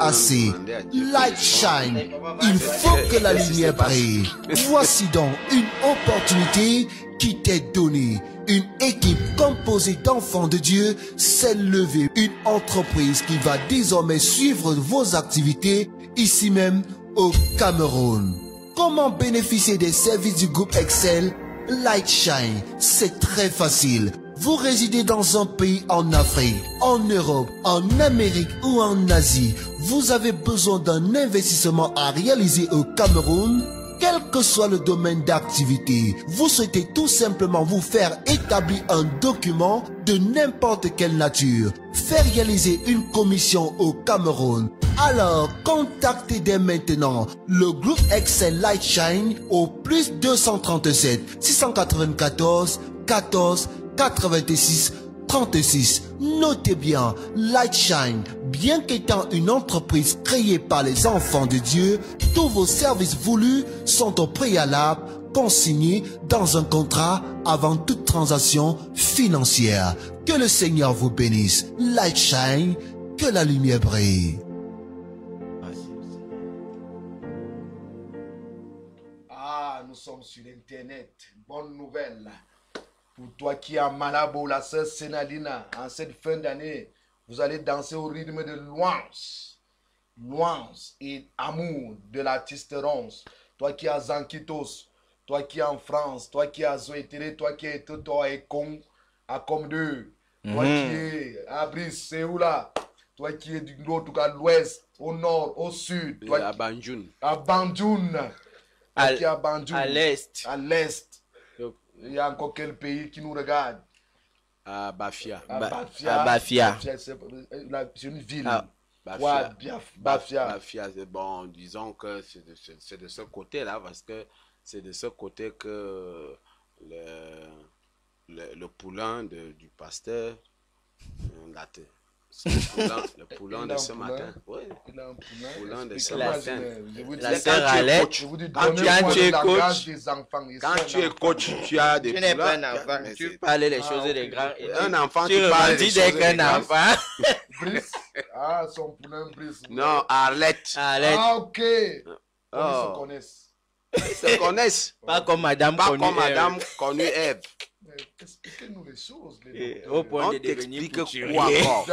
assez. Light shine. Il faut que la lumière brille. Voici donc une opportunité qui t'est donnée. Une équipe composée d'enfants de Dieu s'est levée. Une entreprise qui va désormais suivre vos activités ici même au Cameroun. Comment bénéficier des services du groupe Excel Light Shine? C'est très facile. Vous résidez dans un pays en Afrique, en Europe, en Amérique ou en Asie. Vous avez besoin d'un investissement à réaliser au Cameroun. Quel que soit le domaine d'activité, vous souhaitez tout simplement vous faire établir un document de n'importe quelle nature, faire réaliser une commission au Cameroun. Alors, contactez dès maintenant le groupe Excel Light Shine au plus 237 694 14 86 36. Notez bien, Light Shine, bien qu'étant une entreprise créée par les enfants de Dieu, tous vos services voulus sont au préalable consignés dans un contrat avant toute transaction financière. Que le Seigneur vous bénisse. Light Shine, que la lumière brille. Ah, nous sommes sur Internet. Bonne nouvelle. Pour toi qui es à Malabo, la sœur Sénalina, en cette fin d'année, vous allez danser au rythme de louange. Louange et amour de l'artiste Ronce. Toi qui es à Zankitos, toi qui es en France, toi qui es à Zoétélé, toi qui es Toto et Kong, à Comme2, toi qui es à Brice, c'est où là? Toi qui es du nord, à l'ouest, au nord, au sud. Toi à Banjoun. À Banjoun. Toi qui es à Banjoun. À l'est. À l'est. Il y a encore quel pays qui nous regarde? À Bafia. Bafia. C'est une ville. Bafia. Bafia. Bon, disons que c'est de ce côté-là, parce que c'est de ce côté que le poulain du pasteur Laté. Le poulain de ce matin. Oui. Le poulain de ce matin. La sœur Alette, quand tu es coach, tu as des poulains. Tu n'es pas un enfant, tu parles les choses des grands. Un enfant, tu parles des choses des grands. Brice. Ah, son poulain Brice. Non, Arlette. Ah, ok. Ils se connaissent. Ils se connaissent. Pas comme Madame connue Ève. Expliquez-nous les choses. Au point de t'explique quoi encore?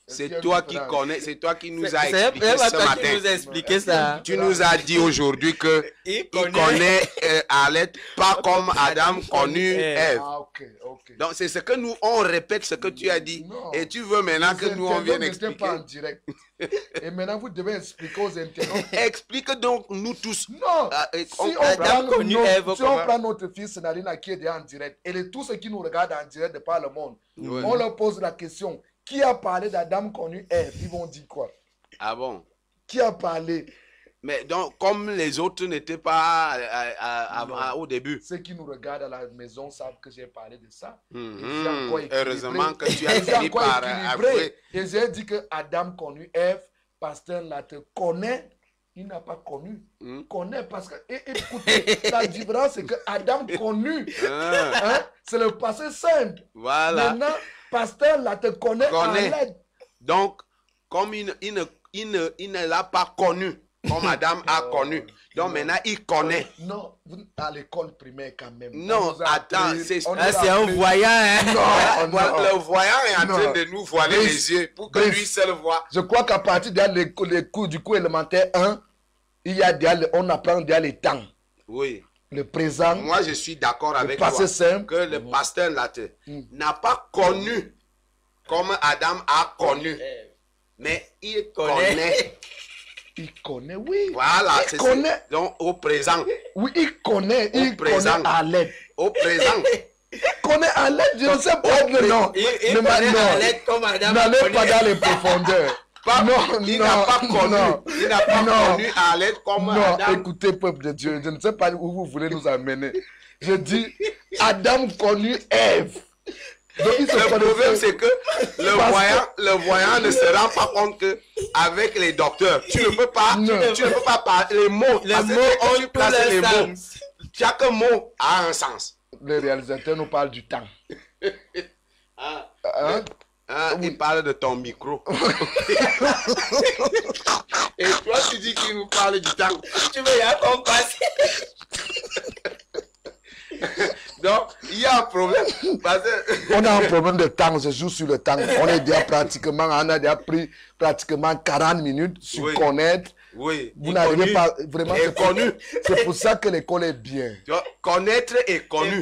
C'est toi qui connais, c'est toi qui nous as expliqué ce matin. Tu nous as expliqué ça. Tu nous as dit aujourd'hui que il connaît Arlette pas comme Adam connu Ève. Ah, ok. Donc c'est ce que nous, on répète ce que tu as dit. Non. Et tu veux maintenant que nous on vienne expliquer. Pas en direct. Et maintenant vous devez expliquer aux internautes. Explique donc nous tous. Non. Si on prend notre fils Narina qui est déjà en direct, et tous ceux qui nous regardent en direct de par le monde, on leur pose la question, qui a parlé d'Adam connu Ève? Ils vont dire quoi? Ah bon? Qui a parlé? Mais donc, comme les autres n'étaient pas au début. Ceux qui nous regardent à la maison savent que j'ai parlé de ça. Heureusement que tu as fini par avouer. Et j'ai dit que Adam connu Ève, pasteur Latte connaît. Il n'a pas connu. Connaît parce que, écoutez, la différence c'est que Adam connu, c'est le passé simple. Voilà. Maintenant, pasteur Latte connaît. Donc, comme il ne l'a pas connu, comme Adam a connu. Donc maintenant, il connaît. Non, à l'école primaire quand même. Non, attends, c'est un voyant. Hein? Non, le voyant est en train de nous voiler les yeux pour que lui seul voit. Je crois qu'à partir des cours du cours élémentaire 1, on apprend déjà les temps. Oui. Le présent. Moi, je suis d'accord avec toi simple. que le pasteur Latte n'a pas connu comme Adam a connu. Mais il connaît. Il connaît, oui. Voilà, il connaît. Donc, au présent. Oui, il connaît. Il connaît à l'aide. Au présent. Il connaît à l'aide, je ne sais pas le nom. Il connaît à l'aide comme Adam. N'allez pas dans les profondeurs. Il n'a pas connu. Il n'a pas connu à l'aide comme Adam. Non, écoutez, peuple de Dieu, je ne sais pas où vous voulez nous amener. Je dis, Adam connu Ève. Le problème, c'est que le voyant ne se rend pas compte que avec les docteurs, tu ne peux pas parler les mots. Les mots ont placé les mots. Chaque mot a un sens. Le réalisateur nous parle du temps. Il parle de ton micro. parle du temps. Tu veux y qu'on passe? Donc, il y a un problème. Parce que... On a un problème de temps, je joue sur le temps. On est déjà pratiquement, on a déjà pris pratiquement 40 minutes sur Oui. connaître. Oui. Vous n'arrivez pas vraiment. Et connu. C'est pour ça que l'école est bien. Tu vois, connaître et connu.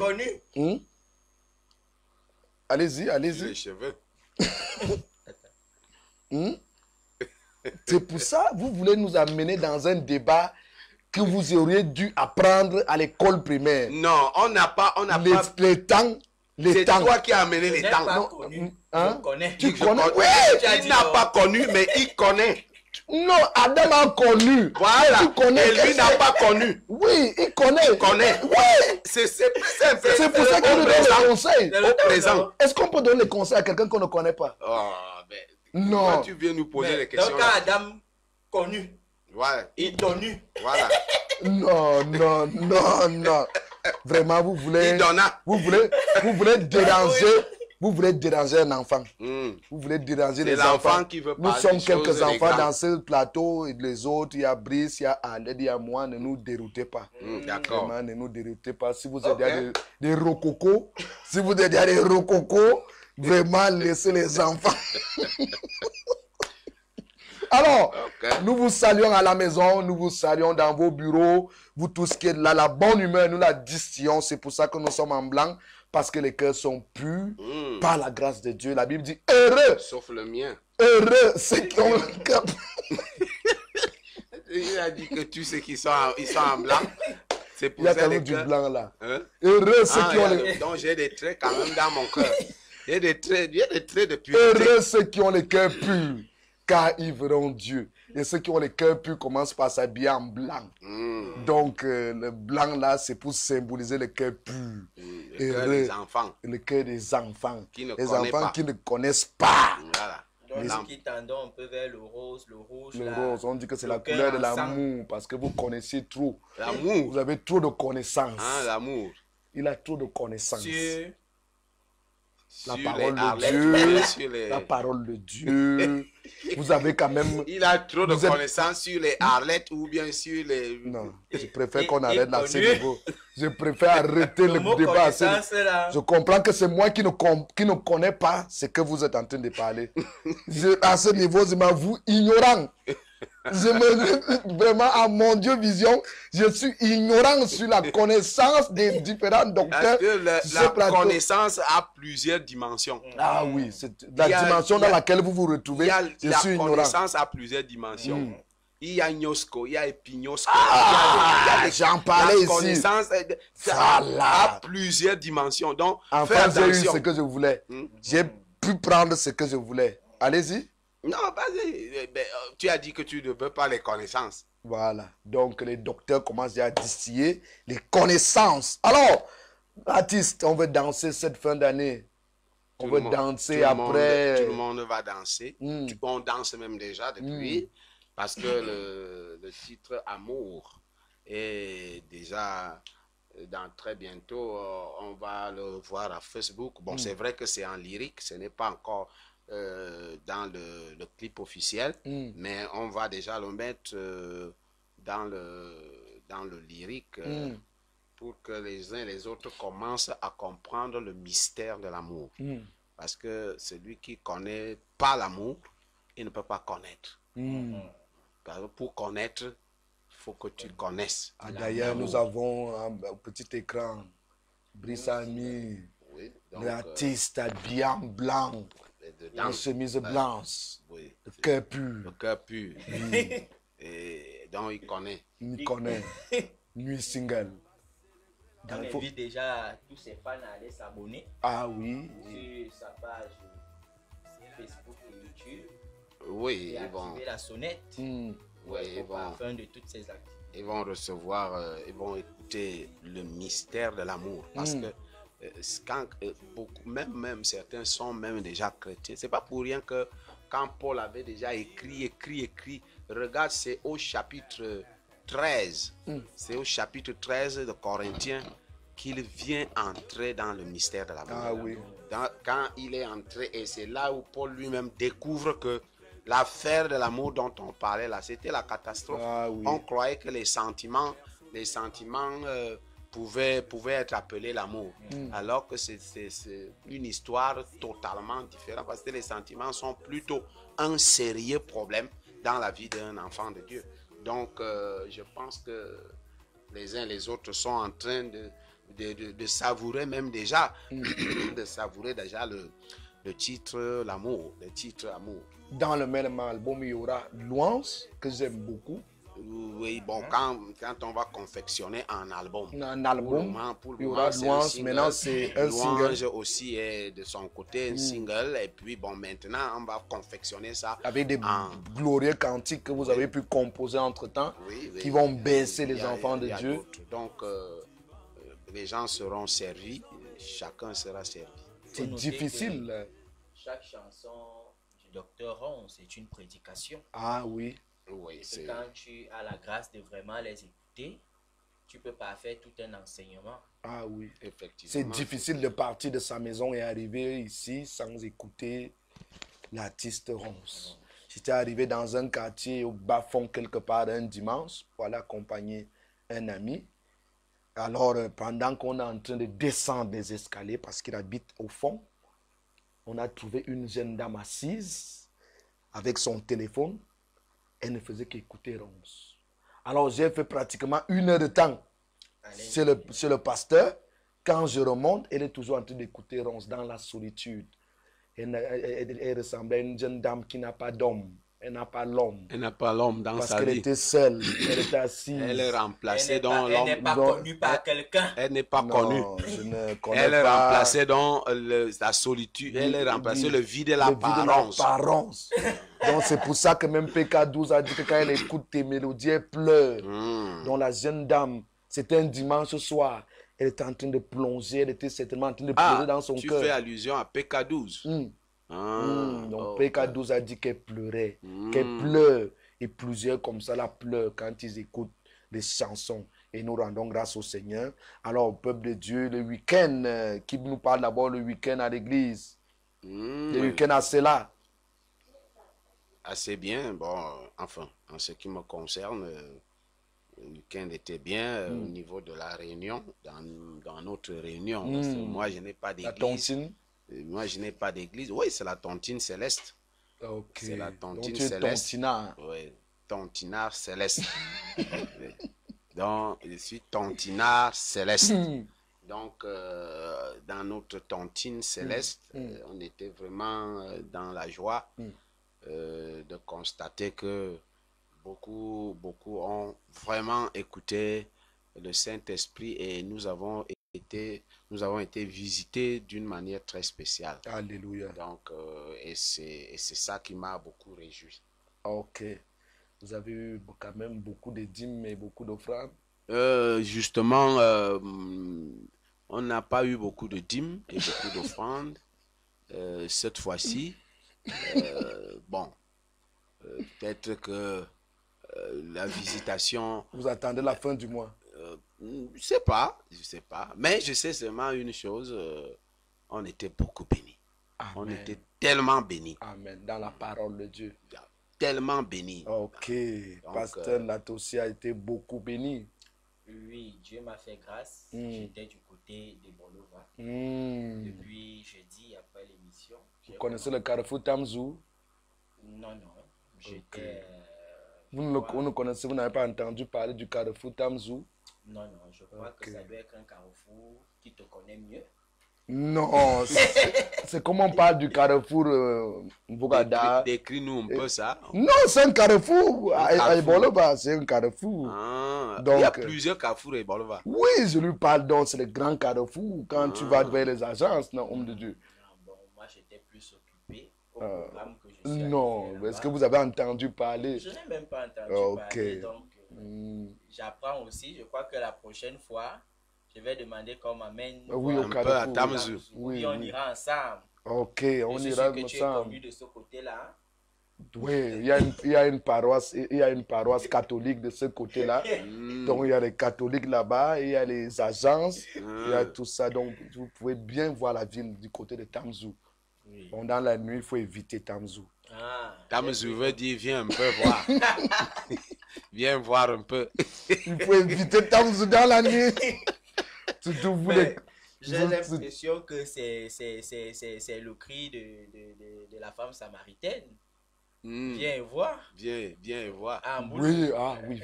Hmm? Allez-y, Les allez-y. cheveux. Hmm? C'est pour ça que vous voulez nous amener dans un débat que vous auriez dû apprendre à l'école primaire. Non, on n'a pas. Les temps. Les C'est temps. toi qui as amené les temps. Pas Non, connu. Hein? Je connais. Tu je connais? connais. Oui. Il n'a pas connu, mais il connaît. Non, Adam a connu. Voilà. Tu connais Et lui n'a pas connu. Oui, il connaît. Il connaît. Oui. C'est plus simple. C'est pour ça qu'il nous donne les conseils. Au présent. Est-ce qu'on peut donner les conseils à quelqu'un qu'on ne connaît pas? Oh, ben, Non. toi, tu viens nous poser les questions. Donc, là. Adam connu, Ouais. il connu. Voilà. Non, non, non, non. Vraiment, vous voulez déranger. Vous voulez déranger un enfant. Hmm. Vous voulez déranger C'est les l'enfant enfants. qui veut Nous parler sommes des quelques choses, les enfants grands. dans ce plateau et les autres. Il y a Brice, il y a Aled, il y a moi. Ne nous déroutez pas. D'accord. Vraiment, ne nous déroutez pas. Si vous êtes des rococos, si vous êtes des rococos, vraiment laissez les enfants. Alors, nous vous saluons à la maison, nous vous saluons dans vos bureaux, vous tous qui êtes là, la bonne humeur, nous la distillons. C'est pour ça que nous sommes en blanc, parce que les cœurs sont purs par la grâce de Dieu. La Bible dit heureux, Sauf le mien. heureux ceux qui ont le cœur. Il a dit que tu sais qu'ils sont en blanc. C'est pour Il y a ça quand les même du cœurs. blanc là. Hein? Heureux ceux Ah, qui ont le donc j'ai des traits quand même dans mon cœur. Il y a des traits de pureté. heureux ceux qui ont le cœur pur, car ils verront Dieu. Et ceux qui ont le cœur pur commencent par s'habiller en blanc. Donc, le blanc là, c'est pour symboliser le cœur pur. Le cœur des enfants. Le cœur des enfants. Qui ne les connaissent enfants pas. qui ne connaissent pas. Voilà. Donc, Lampe. nous qui tendons un peu vers le rouge, Le là, rose, on dit que c'est le la cœur couleur de en sang. l'amour parce que vous connaissez trop. L'amour. Vous avez trop de connaissances. Hein, l'amour. Il a trop de connaissances. Sur La Sur parole les de arlettes, Dieu. sur les- La parole de Dieu. Vous avez quand même... Il a trop de Vous êtes- connaissances sur les arlettes ou bien sur les... Non, je préfère et- qu'on et arrête là, ce connu. niveau. Je préfère arrêter le le mot débat. à ce niveau. connaissance, là. Je comprends que c'est moi qui ne connais pas ce que vous êtes en train de parler. À ce niveau, je m'avoue ignorant. Vraiment, à mon Dieu, vision, je suis ignorant sur la connaissance des différents docteurs. Parce que sur la ce plateau. connaissance a plusieurs dimensions. Ah oui, c'est la Il y a- dimension il y a- dans laquelle vous vous retrouvez. Il y a Je la suis ignorant. connaissance a plusieurs dimensions. Il y a gnosco, il y a epignosco. Ah, j'en parlais la ici. connaissance Voilà. a plusieurs dimensions. Donc, fais Enfin, j'ai eu attention. ce que je voulais. J'ai pu prendre ce que je voulais. Allez-y. Non, vas-y. Ben, tu as dit que tu ne veux pas les connaissances. Voilà. Donc, les docteurs commencent déjà à distiller les connaissances. Alors, artistes, on veut danser cette fin d'année. On Tout veut le monde- danser tout le après. monde- tout le monde va danser. Mm. On danse même déjà depuis. Parce que le titre Amour est déjà dans très bientôt. On va le voir à Facebook. Bon, c'est vrai que c'est en lyrique. Ce n'est pas encore dans le clip officiel. Mais on va déjà le mettre dans le lyrique. Pour que les uns et les autres commencent à comprendre le mystère de l'amour. Parce que celui qui connaît pas l'amour, il ne peut pas connaître. Parce que pour connaître, il faut que tu connaisses. Ah, d'ailleurs, nous avons un petit écran. Brice a mis Oui, donc, l'artiste habillé en blanc, dedans, en chemise blanche, oui, le cœur le pur. cœur pur. Et donc, il connaît. Il connaît. Nuit single. On Il faut- invite déjà tous ses fans à aller s'abonner Ah oui. sur sa page Facebook et YouTube Oui, et activer la sonnette oui, afin de toutes ces activités. ils vont recevoir, ils vont écouter le mystère de l'amour. Parce que quand beaucoup, même certains sont même déjà chrétiens, c'est pas pour rien que quand Paul avait déjà écrit, regarde, c'est au chapitre 13, c'est au chapitre 13 de Corinthiens qu'il vient entrer dans le mystère de l'amour. Ah oui. Quand il est entré, et c'est là où Paul lui-même découvre que l'affaire de l'amour dont on parlait là, c'était la catastrophe. Ah oui. On croyait que les sentiments pouvaient être appelés l'amour. Alors que c'est une histoire totalement différente, parce que les sentiments sont plutôt un sérieux problème dans la vie d'un enfant de Dieu. Donc, je pense que les uns et les autres sont en train de savourer même déjà, de savourer déjà le titre l'amour, le titre amour. Dans le même album, il y aura Louange, que j'aime beaucoup. Oui, bon, quand on va confectionner un album, Un album, pour le il y moment, aura c'est Louange, single. maintenant c'est un Louange single. aussi est de son côté un single, et puis bon, maintenant on va confectionner ça Avec des en... glorieux cantiques que vous avez pu composer entre-temps, Oui, qui vont baisser les Il y a- enfants de il y a Dieu. d'autres. Donc, les gens seront servis, chacun sera servi. C'est noter difficile. que chaque chanson du Docteur Ron, c'est une prédication. Ah oui. Oui, Et c'est... quand tu as la grâce de vraiment les écouter, tu peux pas faire tout un enseignement. Ah oui. Effectivement. C'est difficile de partir de sa maison et arriver ici sans écouter l'artiste Ronce. J'étais arrivé dans un quartier au bas-fond quelque part un dimanche pour aller accompagner un ami. Alors, pendant qu'on est en train de descendre les escaliers, parce qu'il habite au fond, on a trouvé une jeune dame assise avec son téléphone. Elle ne faisait qu'écouter Ronce. Alors, j'ai fait pratiquement 1 heure de temps chez le pasteur. Quand je remonte, elle est toujours en train d'écouter Ronce dans la solitude. Elle ressemblait à une jeune dame qui n'a pas d'homme. Elle n'a pas l'homme. Elle n'a pas l'homme dans Parce sa qu'elle vie. était seule. Elle était assise. Elle est remplacée Elle dans n'est l'homme. pas Non, connue par quelqu'un. Elle n'est pas Non, connue. je ne connais Elle est pas. remplacée dans la solitude. Elle est remplacée le vide et l'apparence. l'apparence. Donc c'est pour ça que même PK12 a dit que quand elle écoute tes mélodies, elle pleure. Donc la jeune dame, c'était un dimanche soir. Elle était en train de plonger. Elle était certainement en train de pleurer dans son tu cœur. fais allusion à PK12. Donc Oh, PK12 a dit qu'elle pleurait, qu'elle pleure. Et plusieurs comme ça la pleurent quand ils écoutent les chansons. Et nous rendons grâce au Seigneur. Alors au peuple de Dieu, le week-end, qui nous parle d'abord le week-end à l'église. Le week-end à cela. assez bien. Bon, enfin, en ce qui me concerne, le week-end était bien au niveau de la réunion, dans notre réunion. Parce que moi, je n'ai pas La d'église. tontine. Moi, je n'ai pas d'église. Oui, c'est la tontine céleste. Ok. C'est la Donc tontine tu es céleste. tontinard. Oui, tontinard céleste. Donc, je suis tontinard céleste. Donc, dans notre tontine céleste, on était vraiment dans la joie de constater que beaucoup ont vraiment écouté le Saint-Esprit et nous avons été visités d'une manière très spéciale. Alléluia. Donc, et c'est ça qui m'a beaucoup réjoui. Ok. Vous avez eu quand même beaucoup de dîmes et beaucoup d'offrandes. Justement, on n'a pas eu beaucoup de dîmes et beaucoup d'offrandes cette fois-ci. Bon, peut-être que la visitation, Vous attendez la fin du mois. je sais pas, mais je sais seulement une chose, on était beaucoup bénis. On Amen. était tellement bénis, Amen. Dans la parole de Dieu. tellement bénis. Ok. Donc, Pasteur Latossi a été beaucoup béni. Oui, Dieu m'a fait grâce. J'étais du côté de Bolova. Depuis jeudi, après l'émission. Vous connaissez le carrefour Tamzou? Non. J'étais... Vous ne connaissez, vous n'avez pas entendu parler du carrefour Tamzou? Non, je crois que ça doit être un carrefour qui te connaît mieux. Non, c'est comme on parle du carrefour Bougada. Décris-nous un peu ça. Non, c'est un carrefour. À carrefour. Ebolova, c'est un carrefour. Il y a Donc, plusieurs carrefours et Bolova. Oui, je lui parle donc, c'est le grand carrefour. Quand tu vas vers les agences, non, homme de Dieu. Bon, moi j'étais plus occupé au programme que je suis Non, arrivé est-ce que là-bas. vous avez entendu parler? Je n'ai même pas entendu Ok. parler, donc j'apprends aussi. Je crois que la prochaine fois, je vais demander qu'on m'amène Oui, voir au peu à carrefour. Tamzou. Oui, on oui. ira ensemble. Ok, on Je suis ira sûr que tu es ensemble. connu de ce côté-là. Oui, il y a une paroisse catholique de ce côté-là. Donc il y a les catholiques là-bas, il y a les agences, il y a tout ça. Donc vous pouvez bien voir la ville du côté de Tamzou. Oui. Bon, dans la nuit, il faut éviter Tamzou. Tamzou veut dire viens un peu voir. Viens voir un peu. Il faut éviter Tamzou dans la nuit. Surtout vous les... J'ai l'impression que c'est le cri de la femme samaritaine. Viens voir. Viens voir. Oui,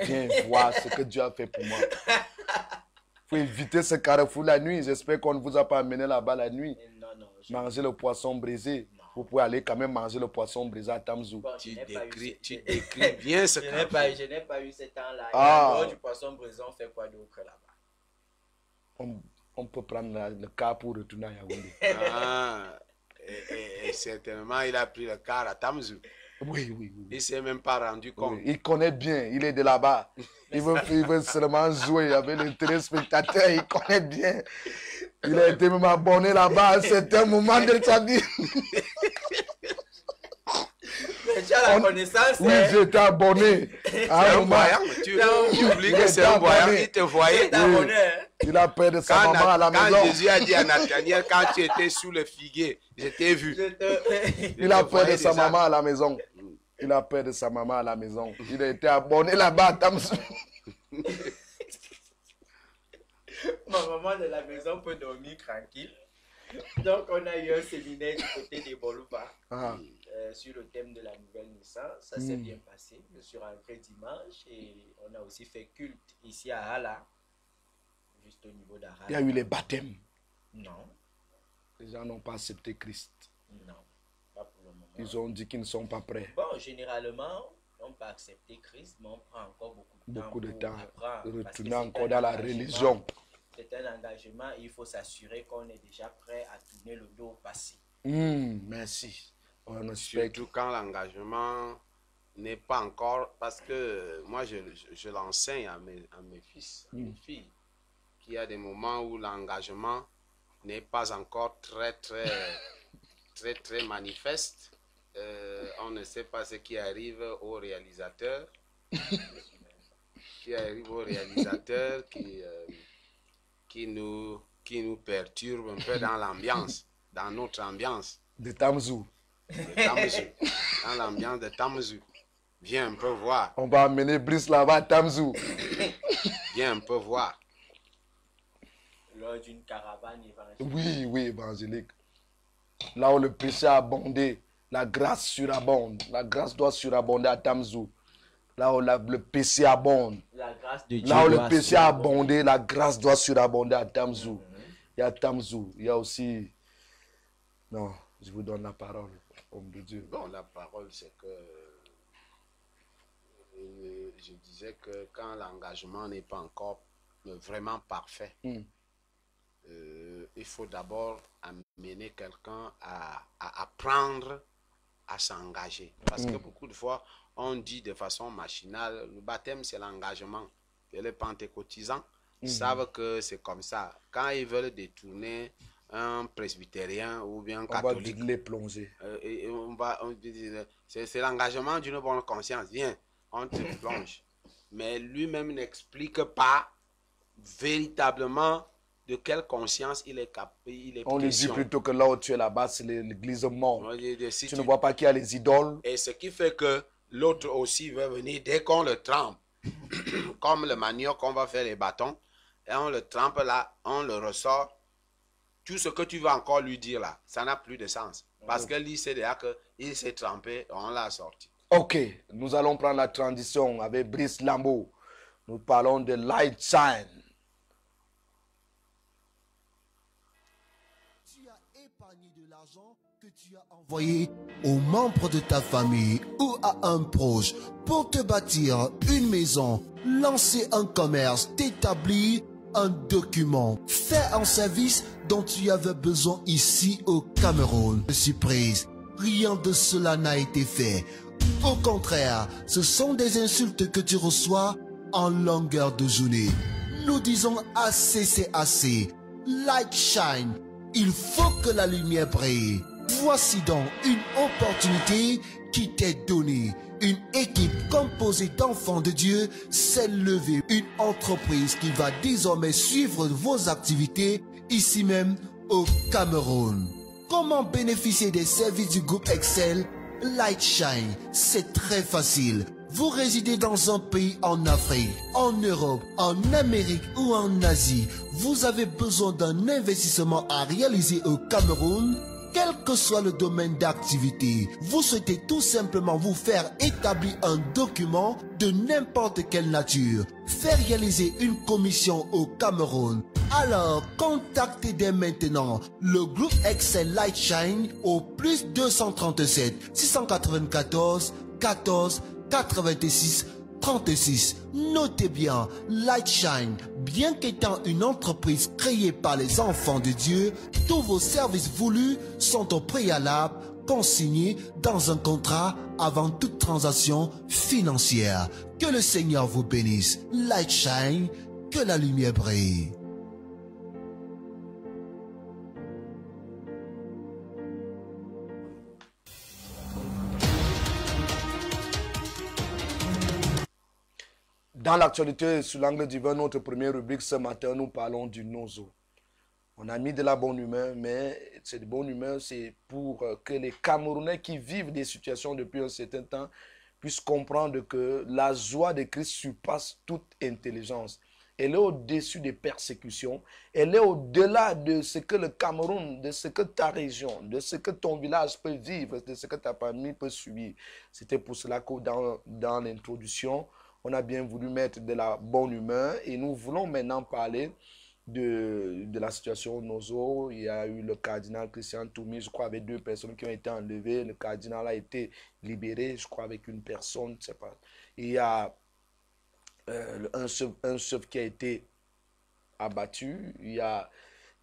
viens voir ce que Dieu a fait pour moi. Il faut éviter ce carrefour la nuit. J'espère qu'on ne vous a pas amené là-bas la nuit. Non. Manger le poisson brisé. Vous pouvez aller quand même manger le poisson brisé à Tamzou. Bon, Tu décris bien ce carrefour. Je n'ai pas eu ce temps-là. Ah. Du poisson brisé, on fait quoi d'autre là-bas? On peut prendre le car pour retourner à Yaoundé. Et certainement, il a pris le car à Tamzou. Oui. Il ne s'est même pas rendu compte. Oui, il connaît bien, il est de là-bas. Il veut seulement jouer avec les téléspectateurs, il connaît bien. Il a été même abonné là-bas à un certain moment de sa vie. Mais tu as la connaissance. Oui, j'étais abonné. C'est un voyant. Tu oublies que c'est un voyant. Il te voyait. Oui. Il a peur de sa maman à la maison. Quand Jésus a dit à Nathaniel, quand tu étais sous le figuier, je t'ai vu. Il a peur de sa maman à la maison. Il a peur de sa maman à la maison. Il a été abonné là-bas à Tamzou. Ma maman de la maison peut dormir tranquille. Donc, on a eu un séminaire du côté des Boluba sur le thème de la nouvelle naissance. Ça s'est bien passé. Je suis rentré dimanche et on a aussi fait culte ici à Hala, juste au niveau d'Hala. Il y a eu les baptêmes. Non. Les gens n'ont pas accepté Christ. Non, pas pour le moment. Ils ont dit qu'ils ne sont pas prêts. Bon, généralement, on peut accepter Christ, mais on prend encore beaucoup de temps de retourner encore dans la religion. C'est un engagement, il faut s'assurer qu'on est déjà prêt à tourner le dos au passé. Merci. Surtout quand l'engagement n'est pas encore... Parce que moi, je l'enseigne à mes fils, à mes filles, qu'il y a des moments où l'engagement n'est pas encore très manifeste. On ne sait pas ce qui arrive au réalisateur. Qui nous perturbe un peu dans l'ambiance, dans notre ambiance. De Tamzou. Dans l'ambiance de Tamzou. Viens un peu voir. On va amener Brice là-bas à Tamzou. Viens un peu voir. Lors d'une caravane évangélique. Oui, évangélique. Là où le péché a abondé, la grâce surabonde. La grâce doit surabonder à Tamzou. Là où le péché abonde. La grâce de Dieu. Là où le péché a abondé, la grâce doit surabonder à Tamzou. Il y a Tamzou. Il y a aussi... Non, je vous donne la parole, homme de Dieu. Bon, la parole, c'est que... Je disais que quand l'engagement n'est pas encore vraiment parfait, il faut d'abord amener quelqu'un à apprendre à s'engager. Parce que beaucoup de fois, on dit de façon machinale, le baptême c'est l'engagement. Et les pentecôtisants savent que c'est comme ça. Quand ils veulent détourner un presbytérien ou bien catholique, on va les plonger. C'est l'engagement d'une bonne conscience. Viens, on te plonge. Mais lui-même n'explique pas véritablement de quelle conscience il est capable. On lui dit plutôt que là où tu es là-bas, c'est l'église morte. Si tu ne vois pas qu'il y a les idoles. Et ce qui fait que l'autre aussi veut venir dès qu'on le trempe. Comme le manioc, on va faire les bâtons. Et on le trempe là, on le ressort. Tout ce que tu vas encore lui dire là, ça n'a plus de sens. Parce que lui, c'est déjà qu'il s'est trempé, on l'a sorti. Ok, nous allons prendre la transition avec Brice Lambeau. Nous parlons de Light Shine. Tu as épargné de l'argent que tu as envoyé aux membres de ta famille ou à un proche pour te bâtir une maison, lancer un commerce, t'établir un document, faire un service dont tu avais besoin ici au Cameroun. Surprise, rien de cela n'a été fait. Au contraire, ce sont des insultes que tu reçois en longueur de journée. Nous disons assez, c'est assez. Light shine. Il faut que la lumière brille. Voici donc une opportunité qui t'est donnée. Une équipe composée d'enfants de Dieu s'est levée. Une entreprise qui va désormais suivre vos activités ici même au Cameroun. Comment bénéficier des services du groupe Excel Lightshine, c'est très facile. Vous résidez dans un pays en Afrique, en Europe, en Amérique ou en Asie. Vous avez besoin d'un investissement à réaliser au Cameroun. Quel que soit le domaine d'activité, vous souhaitez tout simplement vous faire établir un document de n'importe quelle nature, faire réaliser une commission au Cameroun. Alors, contactez dès maintenant le groupe Excel Lightshine au plus 237 694 14 86 36. Notez bien, Lightshine, bien qu'étant une entreprise créée par les enfants de Dieu, tous vos services voulus sont au préalable consignés dans un contrat avant toute transaction financière. Que le Seigneur vous bénisse. Lightshine, que la lumière brille. Dans l'actualité, sur l'angle divin, notre première rubrique ce matin, nous parlons du nozo. On a mis de la bonne humeur, mais cette bonne humeur, c'est pour que les Camerounais qui vivent des situations depuis un certain temps puissent comprendre que la joie de Christ surpasse toute intelligence. Elle est au-dessus des persécutions. Elle est au-delà de ce que le Cameroun, de ce que ta région, de ce que ton village peut vivre, de ce que ta famille peut subir. C'était pour cela que dans l'introduction, on a bien voulu mettre de la bonne humeur et nous voulons maintenant parler de la situation Nozo. Il y a eu le cardinal Christian Toumi, je crois, avec 2 personnes qui ont été enlevées. Le cardinal a été libéré, je crois, avec une personne, je ne sais pas. Il y a un chef qui a été abattu. Il y a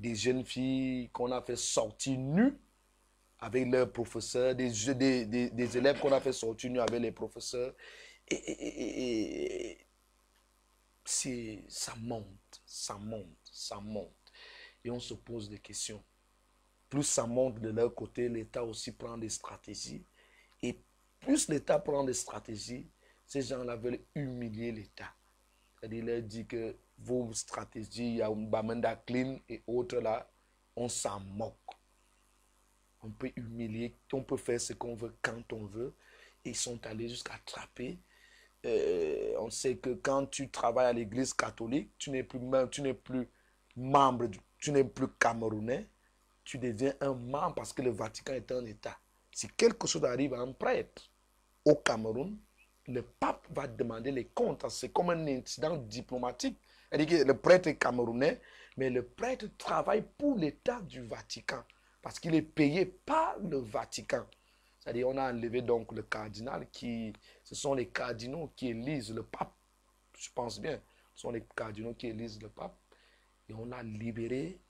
des jeunes filles qu'on a fait sortir nues avec leurs professeurs, des élèves qu'on a fait sortir nues avec les professeurs. Et ça monte, ça monte, ça monte. Et on se pose des questions. Plus ça monte de leur côté, l'État aussi prend des stratégies. Et plus l'État prend des stratégies, ces gens-là veulent humilier l'État. C'est-à-dire, il leur dit que vos stratégies, il y a une Bamenda Clean et autres là, on s'en moque. On peut humilier, on peut faire ce qu'on veut quand on veut. Et ils sont allés jusqu'à attraper. On sait que quand tu travailles à l'église catholique, tu n'es plus membre, tu n'es plus camerounais, tu deviens un membre parce que le Vatican est un État. Si quelque chose arrive à un prêtre au Cameroun, le pape va demander les comptes. C'est comme un incident diplomatique. C'est-à-dire que le prêtre est camerounais, mais le prêtre travaille pour l'État du Vatican parce qu'il est payé par le Vatican. C'est-à-dire on a enlevé donc le cardinal ce sont les cardinaux qui élisent le pape. Je pense bien. Ce sont les cardinaux qui élisent le pape. Et on l'a libéré.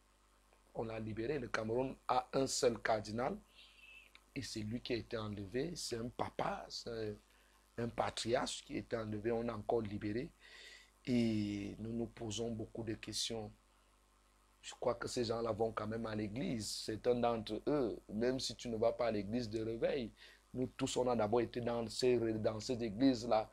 On l'a libéré. Le Cameroun a un seul cardinal. Et c'est lui qui a été enlevé. C'est un papa, c'est un patriarche qui a été enlevé. On a encore libéré. Et nous nous posons beaucoup de questions. Je crois que ces gens-là vont quand même à l'église. Certains d'entre eux, même si tu ne vas pas à l'église de réveil, nous tous, on a d'abord été dans ces églises-là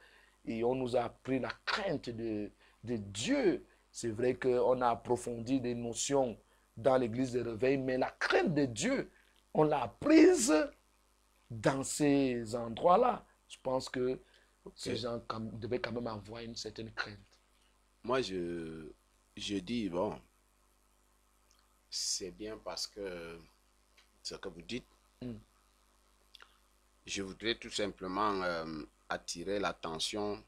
et on nous a appris la crainte de Dieu. C'est vrai qu'on a approfondi des notions dans l'église de réveil, mais la crainte de Dieu, on l'a apprise dans ces endroits-là. Je pense que ces gens devaient quand même avoir une certaine crainte. Moi, je dis, bon, c'est bien parce que ce que vous dites, je voudrais tout simplement attirer l'attention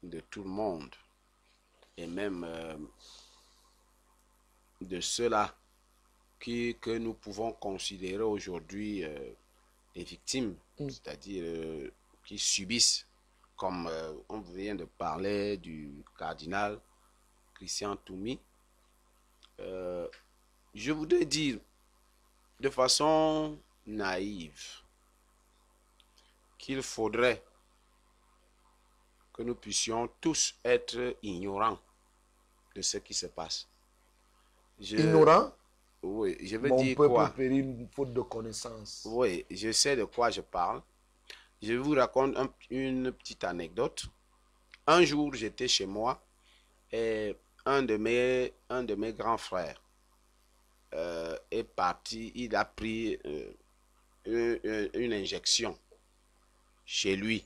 de tout le monde et même de ceux-là que nous pouvons considérer aujourd'hui des victimes, c'est-à-dire qui subissent, comme on vient de parler du cardinal Christian Toumi. Je voudrais dire de façon naïve qu'il faudrait que nous puissions tous être ignorants de ce qui se passe. Ignorants? Oui, je veux Mon dire peuple quoi? périt une faute de connaissance. Oui, je sais de quoi je parle. Je vous raconte une petite anecdote. Un jour, j'étais chez moi et un de mes grands frères est parti. Il a pris une injection chez lui.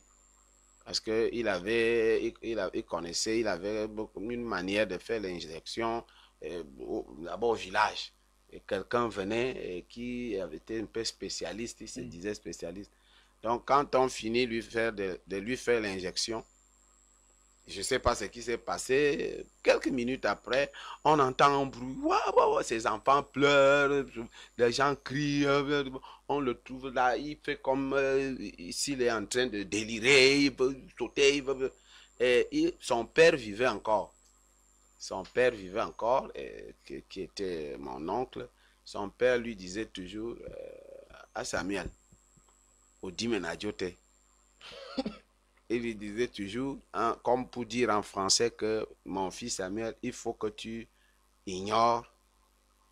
Parce qu'il il connaissait, il avait une manière de faire l'injection d'abord au village. Et quelqu'un venait et qui avait été un peu spécialiste, il se disait spécialiste. Donc, quand on finit de lui faire l'injection, je ne sais pas ce qui s'est passé. Quelques minutes après, on entend un bruit. Waouh, waouh, ses enfants pleurent, les gens crient. On le trouve là, il fait comme s'il est en train de délirer, il veut sauter. Son père vivait encore. Son père vivait encore, qui était mon oncle. Son père lui disait toujours à Samuel, au Dimenadiote. Il lui disait toujours, hein, comme pour dire en français que mon fils Samuel, il faut que tu ignores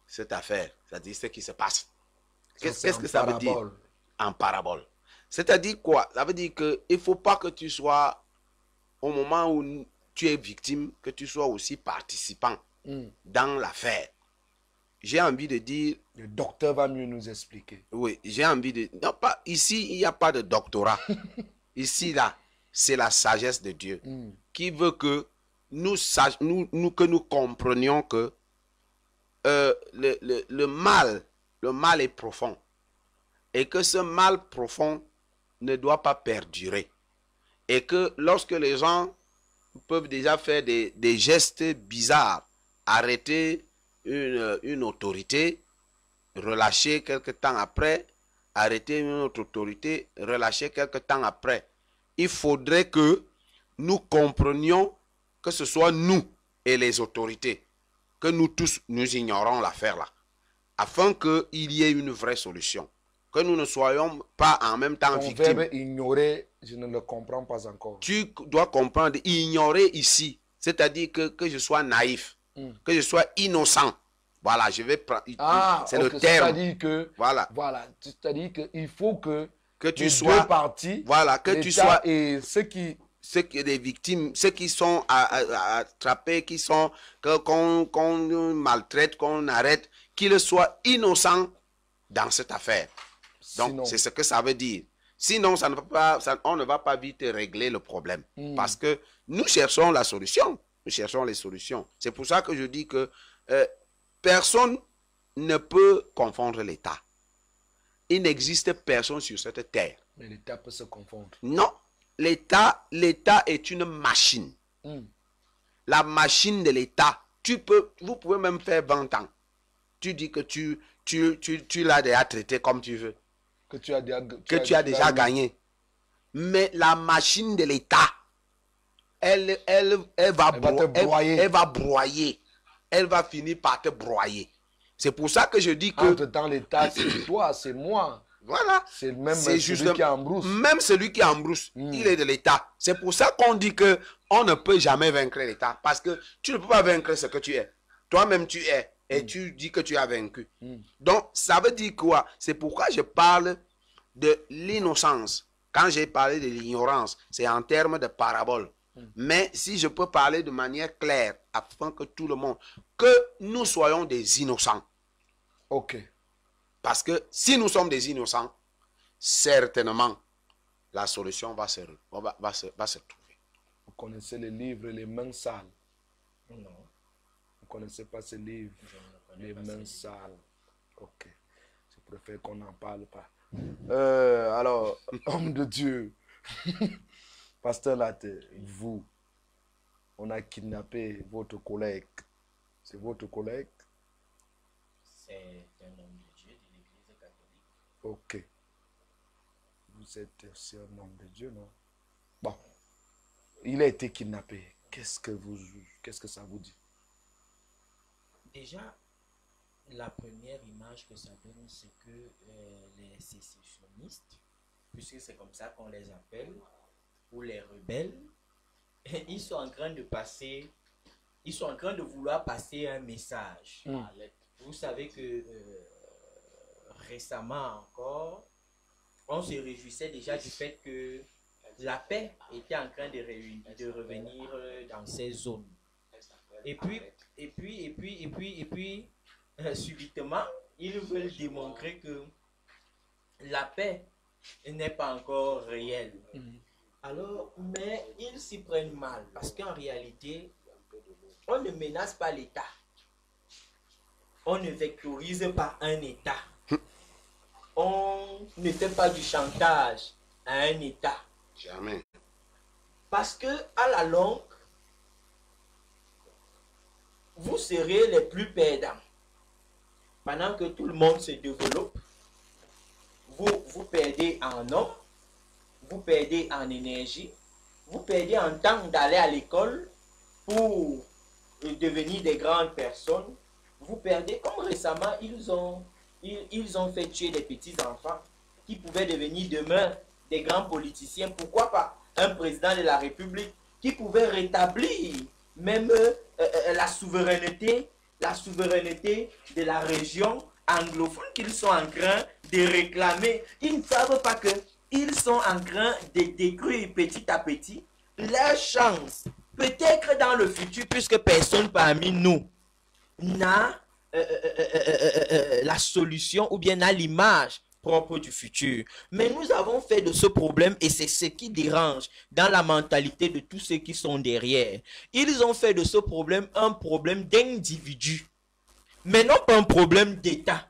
cette affaire, c'est-à-dire ce qui se passe. Qu'est-ce que ça veut dire? En parabole. C'est-à-dire quoi? Ça veut dire qu'il ne faut pas que tu sois, au moment où tu es victime, que tu sois aussi participant dans l'affaire. J'ai envie de dire... Le docteur va mieux nous expliquer. Oui, j'ai envie de... Non, pas, ici, il n'y a pas de doctorat. Ici, là, c'est la sagesse de Dieu qui veut que nous comprenions que le mal est profond. Et que ce mal profond ne doit pas perdurer. Et que lorsque les gens peuvent déjà faire des gestes bizarres, arrêter une autorité, relâcher quelque temps après, arrêter une autre autorité, relâcher quelque temps après. Il faudrait que nous comprenions que ce soit nous et les autorités, que nous tous, nous ignorons l'affaire là, afin qu'il y ait une vraie solution. Que nous ne soyons pas en même temps victimes. Ton verbe ignorer, je ne le comprends pas encore. Tu dois comprendre, ignorer ici, c'est-à-dire que je sois naïf, que je sois innocent. Voilà, je vais prendre. C'est le terme. C'est-à-dire que, voilà, c'est-à-dire qu'il faut que tu les sois, deux parties, voilà, que tu sois, et ceux qui des victimes, ceux qui sont attrapés, qu'on maltraite, qu'on arrête, qu'ils soient innocents dans cette affaire. Donc, c'est ce que ça veut dire. Sinon, on ne va pas vite régler le problème. Parce que nous cherchons la solution. Nous cherchons les solutions. C'est pour ça que je dis que personne ne peut confondre l'État. Il n'existe personne sur cette terre. Mais l'État peut se confondre. Non. L'État est une machine. La machine de l'État, vous pouvez même faire 20 ans. Tu dis que tu l'as déjà traité comme tu veux. Que tu as déjà gagné. Mais la machine de l'État, elle va broyer. Elle va finir par te broyer. C'est pour ça que je dis que... Entre-temps, l'État, c'est toi, c'est moi. Voilà. C'est même celui qui embrousse. Même celui qui embrousse, il est de l'État. C'est pour ça qu'on dit qu'on ne peut jamais vaincre l'État. Parce que tu ne peux pas vaincre ce que tu es. Toi-même, tu es. Et tu dis que tu as vaincu. Donc, ça veut dire quoi? C'est pourquoi je parle de l'innocence. Quand j'ai parlé de l'ignorance, c'est en termes de parabole. Mais si je peux parler de manière claire, afin que tout le monde, que nous soyons des innocents. Ok. Parce que si nous sommes des innocents, certainement, la solution va se trouver. Vous connaissez le livre Les mains sales? Non. Vous ne connaissez pas ce livre? Les mains sales. Ok. Je préfère qu'on n'en parle pas. Alors, homme de Dieu, Pasteur Latte, vous, on a kidnappé votre collègue. C'est votre collègue? C'est un homme de Dieu de l'Église catholique. Ok. Vous êtes aussi un homme de Dieu, non? Bon. Il a été kidnappé. Qu'est-ce que ça vous dit? Déjà, la première image que ça donne, c'est que les sécessionnistes, puisque c'est comme ça qu'on les appelle, ou les rebelles, ils sont en train de vouloir passer un message. Vous savez que récemment encore, on se réjouissait déjà du fait que la paix était en train de revenir dans ces zones. Et puis, subitement, ils veulent démontrer que la paix n'est pas encore réelle. Alors, mais ils s'y prennent mal parce qu'en réalité, on ne menace pas l'État. On ne vectorise pas un État. On ne fait pas du chantage à un État. Jamais. Parce que à la longue, vous serez les plus perdants. Pendant que tout le monde se développe, vous perdez en hommes, vous perdez en énergie, vous perdez en temps d'aller à l'école pour devenir des grandes personnes. Vous perdez, comme récemment, ils ont fait tuer des petits-enfants qui pouvaient devenir demain des grands politiciens. Pourquoi pas un président de la République qui pouvait rétablir même la souveraineté de la région anglophone qu'ils sont en train de réclamer. Ils ne savent pas qu'ils sont en train de détruire petit à petit leur chance. Peut-être dans le futur, puisque personne parmi nous n'a la solution ou bien n'a l'image propre du futur. Mais nous avons fait de ce problème, et c'est ce qui dérange dans la mentalité de tous ceux qui sont derrière. Ils ont fait de ce problème un problème d'individu, mais non pas un problème d'État.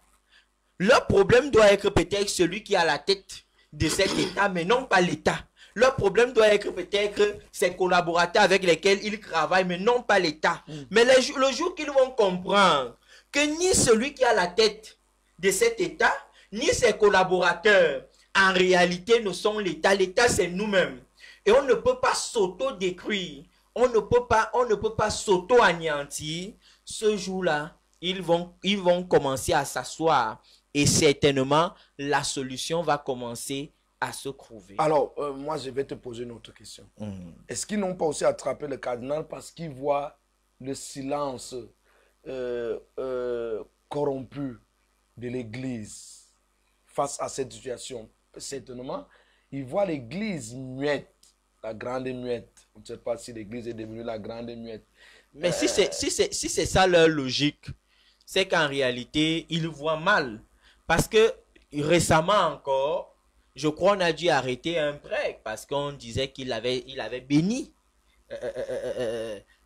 Leur problème doit être peut-être celui qui est à la tête de cet État, mais non pas l'État. Leur problème doit être peut-être ses collaborateurs avec lesquels ils travaillent, mais non pas l'État. Mais le jour qu'ils vont comprendre que ni celui qui est à la tête de cet État, ni ses collaborateurs, en réalité, ne sont l'État. L'État, c'est nous-mêmes. Et on ne peut pas s'auto-détruire. On ne peut pas s'auto-anéantir. Ce jour-là, ils vont commencer à s'asseoir. Et certainement, la solution va commencer à se trouver. Alors, moi, je vais te poser une autre question. Est-ce qu'ils n'ont pas aussi attrapé le cardinal parce qu'ils voient le silence corrompu de l'Église face à cette situation? Certainement, ils voient l'Église muette, la grande muette. On ne sait pas si l'Église est devenue la grande muette. Mais si c'est ça leur logique, c'est qu'en réalité, ils voient mal. Parce que récemment encore, je crois qu'on a dû arrêter un prêtre parce qu'on disait qu'il avait béni.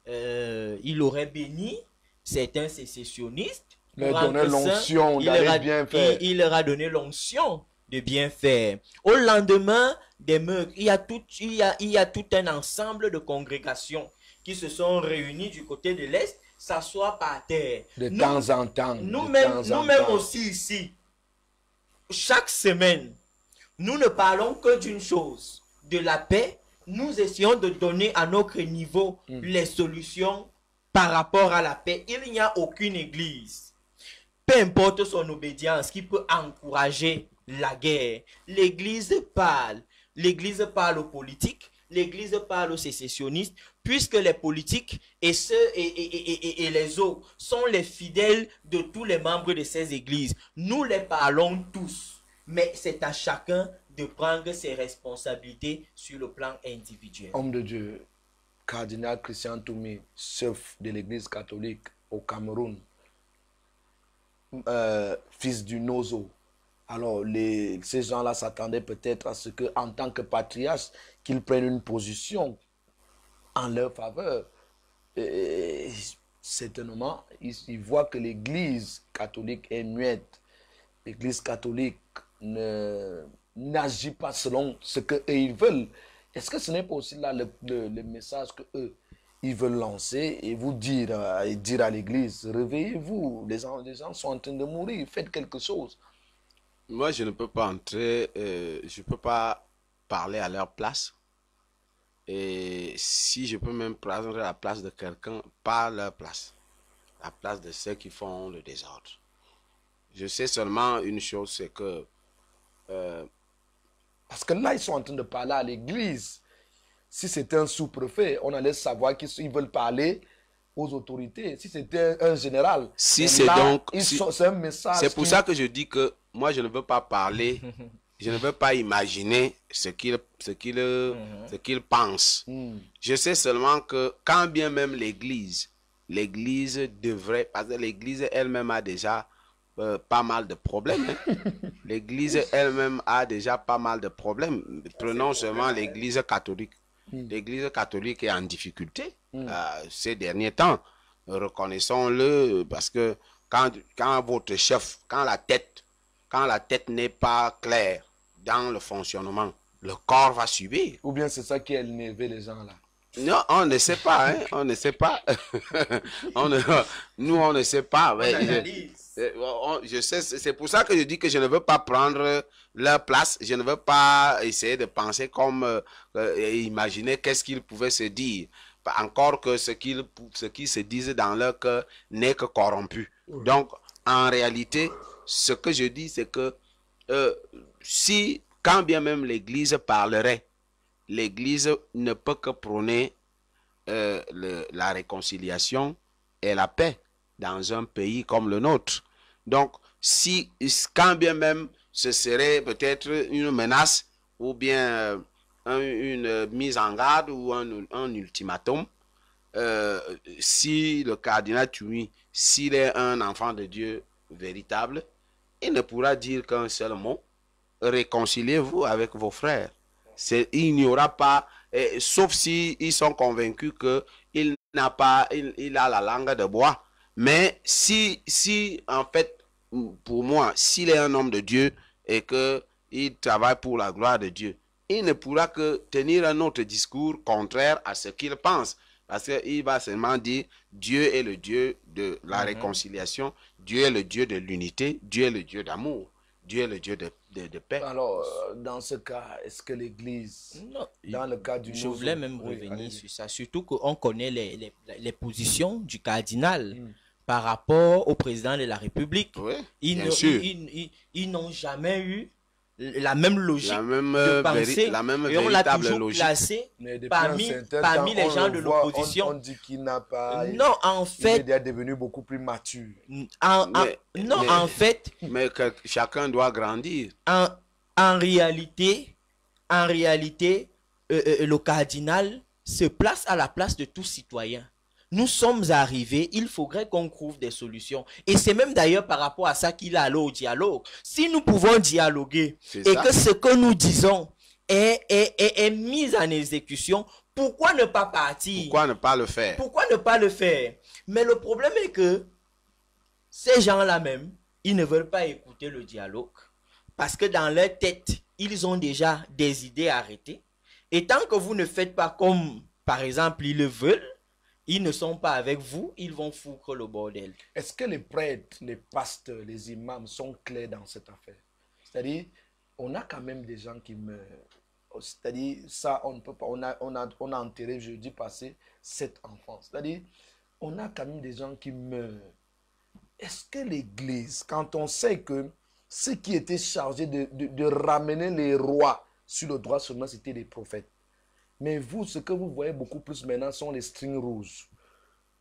Il aurait béni certains sécessionnistes. Il leur donné l'onction d'aller bien faire. Il leur a donné l'onction de bien faire. Au lendemain des meurtres, il y a tout un ensemble de congrégations qui se sont réunies du côté de l'Est, s'assoient par terre. De temps en temps. Nous-mêmes aussi ici, chaque semaine, nous ne parlons que d'une chose, de la paix. Nous essayons de donner à notre niveau les solutions par rapport à la paix. Il n'y a aucune église, peu importe son obédience, qui peut encourager la guerre. L'église parle aux politiques, l'église parle aux sécessionnistes, puisque les politiques et les autres sont les fidèles de tous les membres de ces églises. Nous les parlons tous, mais c'est à chacun de prendre ses responsabilités sur le plan individuel. Homme de Dieu, cardinal Christian Toumi, chef de l'église catholique au Cameroun, fils du Nozo. Alors, ces gens-là s'attendaient peut-être à ce que, en tant que patriarche, qu'ils prennent une position en leur faveur. Et certainement, ils voient que l'église catholique est muette. L'église catholique n'agit pas selon ce qu'eux ils veulent. Est-ce que ce n'est pas aussi là le message qu'eux ils veulent lancer et vous dire à l'église, réveillez-vous, les gens sont en train de mourir, faites quelque chose? Moi, je ne peux pas entrer, je ne peux pas parler à leur place. Et si je peux même prendre la place de quelqu'un, pas leur place, la place de ceux qui font le désordre. Je sais seulement une chose, c'est que... parce que là, ils sont en train de parler à l'église. Si c'était un sous-préfet, on allait savoir qu'ils veulent parler aux autorités. Si c'était un général, si c'est donc... c'est un message. C'est pour ça que je dis que moi, je ne veux pas parler, je ne veux pas imaginer ce qu'ils pensent. Je sais seulement que quand bien même l'Église devrait, parce que l'Église elle-même a déjà pas mal de problèmes. Hein. L'Église elle-même a déjà pas mal de problèmes. Prenons seulement l'Église catholique. L'Église catholique est en difficulté ces derniers temps. Reconnaissons-le, parce que quand votre chef, quand la tête n'est pas claire dans le fonctionnement, le corps va subir. Ou bien c'est ça qui a énervé les gens là. Non, on ne sait pas, hein, on ne sait pas. Nous, on ne sait pas. Je sais, c'est pour ça que je dis que je ne veux pas prendre leur place. Je ne veux pas essayer de penser comme imaginer qu'est-ce qu'ils pouvaient se dire. Encore que ce qu'ils se disent dans leur cœur n'est que corrompu. Donc, en réalité, ce que je dis, c'est que si, quand bien même l'Église parlerait, l'Église ne peut que prôner la réconciliation et la paix dans un pays comme le nôtre. Donc, quand bien même ce serait peut-être une menace ou bien une mise en garde ou un ultimatum, si le cardinal Tumi, s'il est un enfant de Dieu véritable, il ne pourra dire qu'un seul mot: réconciliez-vous avec vos frères. Il n'y aura pas, sauf si ils sont convaincus qu'il n'a pas, il a la langue de bois. Mais si en fait, pour moi, s'il est un homme de Dieu et qu'il travaille pour la gloire de Dieu, il ne pourra que tenir un autre discours contraire à ce qu'il pense. Parce qu'il va seulement dire: Dieu est le Dieu de la réconciliation, Dieu est le Dieu de l'unité, Dieu est le Dieu d'amour, Dieu est le Dieu de paix. Alors, dans ce cas, est-ce que l'Église, dans le cas du... Je voulais même revenir sur ça, surtout qu'on connaît les positions du cardinal par rapport au président de la République. Oui, Ils n'ont jamais eu la même logique de pensée, la même et on l'a véritable toujours logique. placé parmi les gens de On l'opposition. dit qu'il n'a pas... Non, en fait... Il est devenu beaucoup plus mature. En fait... Mais que chacun doit grandir. En réalité, le cardinal se place à la place de tout citoyen. Nous sommes arrivés, il faudrait qu'on trouve des solutions. Et c'est même d'ailleurs par rapport à ça qu'il est allé au dialogue. Si nous pouvons dialoguer que ce que nous disons est mis en exécution, pourquoi ne pas partir? Pourquoi ne pas le faire? Pourquoi ne pas le faire? Mais le problème est que ces gens-là même, ils ne veulent pas écouter le dialogue. Parce que dans leur tête, ils ont déjà des idées arrêtées. Et tant que vous ne faites pas comme, par exemple, ils le veulent, ils ne sont pas avec vous, ils vont foutre le bordel. Est-ce que les prêtres, les pasteurs, les imams sont clairs dans cette affaire? C'est-à-dire, on a quand même des gens qui meurent. C'est-à-dire, ça, on ne peut pas. On a enterré jeudi passé 7 enfants. C'est-à-dire, on a quand même des gens qui meurent. Est-ce que l'Église, quand on sait que ceux qui étaient chargés de ramener les rois sur le droit seulement, c'était les prophètes. Mais vous, ce que vous voyez beaucoup plus maintenant sont les strings rouges.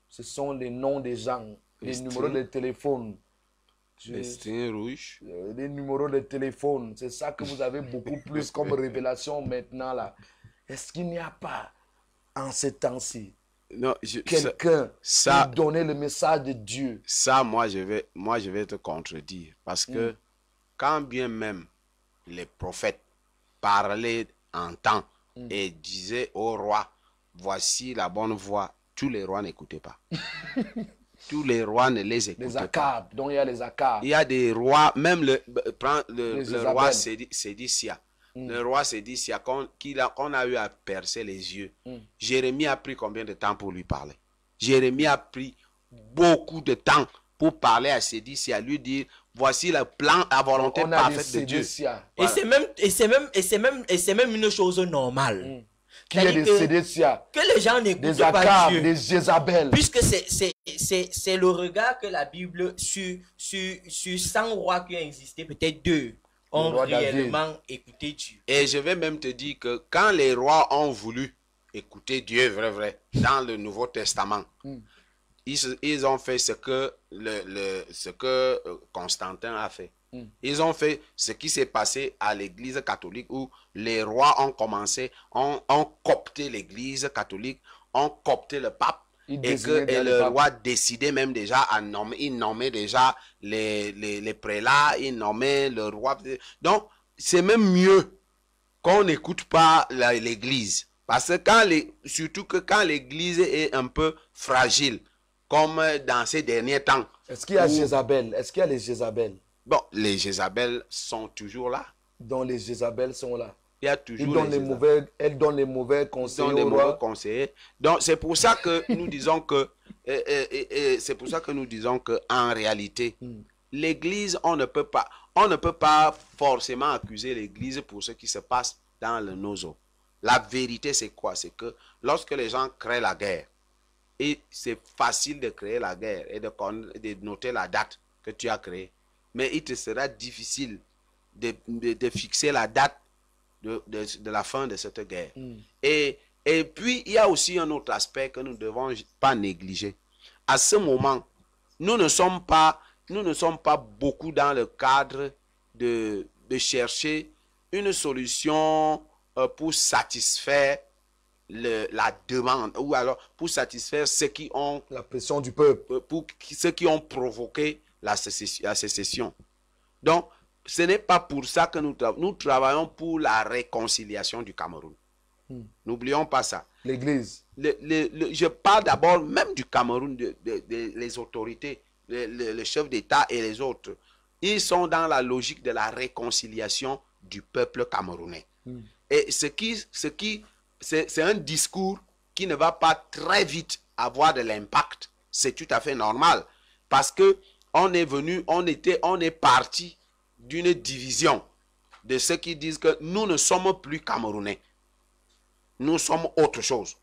Ce sont les noms des gens, les numéros de téléphone. Les strings rouges. Les numéros de téléphone. C'est ça que vous avez beaucoup plus comme révélation maintenant là. Est-ce qu'il n'y a pas, en ces temps-ci, quelqu'un qui donnait le message de Dieu? Ça, moi, je vais te contredire. Parce que quand bien même les prophètes parlaient en temps et disaient au roi: voici la bonne voie, tous les rois n'écoutaient pas. Tous les rois ne les écoutaient les Akab, pas. Donc il y a les Akab. Il y a des rois, même le roi Sédécia. Le roi Sédécia, qu'on a eu à percer les yeux. Jérémie a pris combien de temps pour lui parler? Jérémie a pris beaucoup de temps pour parler à Sédécia, lui dire: voici le plan, la volonté parfaite de Dieu. Voilà. Et c'est même une chose normale. Qui est des Sédécia, que les gens n'écoutent pas Akab, Dieu. des Jézabel. Puisque c'est le regard que la Bible, sur 100 rois qui ont existé, peut-être 2 ont réellement écouté Dieu. Et je vais même te dire que quand les rois ont voulu écouter Dieu, vrai, dans le Nouveau Testament, ils ont fait ce que Constantin a fait. Ils ont fait ce qui s'est passé à l'église catholique, où les rois ont commencé, ont coopté l'église catholique, ont coopté le pape Il et désignait que déjà les le papes. roi décidait même déjà à nommer, il nommait déjà les prélats, il nommait le roi. Donc, c'est même mieux qu'on n'écoute pas l'église. Parce que surtout que quand l'église est un peu fragile, comme dans ces derniers temps. Est-ce qu'il y a où- Jézabel? Est-ce qu'il y a les Jézabel? Bon, les Jézabel sont toujours là. Dont les Jézabel sont là. Il y a Elles toujours donnent les Jézabel. elles donnent les mauvais Ils conseils sont des au mauvais roi. conseillers. Donc, c'est pour ça que nous disons que, c'est pour ça que nous disons que, en réalité, l'Église, on ne peut pas forcément accuser l'Église pour ce qui se passe dans le nozo. La vérité, c'est quoi? C'est que lorsque les gens créent la guerre, et c'est facile de créer la guerre et de noter la date que tu as créée, mais il te sera difficile de fixer la date de la fin de cette guerre. Et puis, il y a aussi un autre aspect que nous ne devons pas négliger. À ce moment, nous ne sommes pas beaucoup dans le cadre de chercher une solution pour satisfaire la demande, ou alors pour satisfaire ceux qui ont La pression du peuple. pour ceux qui ont provoqué la sécession. Donc, ce n'est pas pour ça que nous travaillons pour la réconciliation du Cameroun. N'oublions pas ça. L'église. Je parle d'abord même du Cameroun, les autorités, le chef d'État et les autres. Ils sont dans la logique de la réconciliation du peuple camerounais. Et c'est un discours qui ne va pas très vite avoir de l'impact. C'est tout à fait normal. Parce que on est parti d'une division de ceux qui disent que nous ne sommes plus Camerounais. Nous sommes autre chose.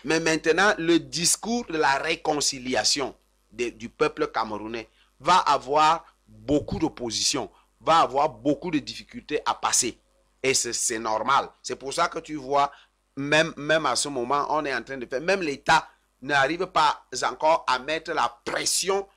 Mais maintenant, le discours de la réconciliation du peuple camerounais va avoir beaucoup d'opposition, va avoir beaucoup de difficultés à passer. Et c'est normal. C'est pour ça que tu vois, même à ce moment, on est en train de faire, même l'État n'arrive pas encore à mettre la pression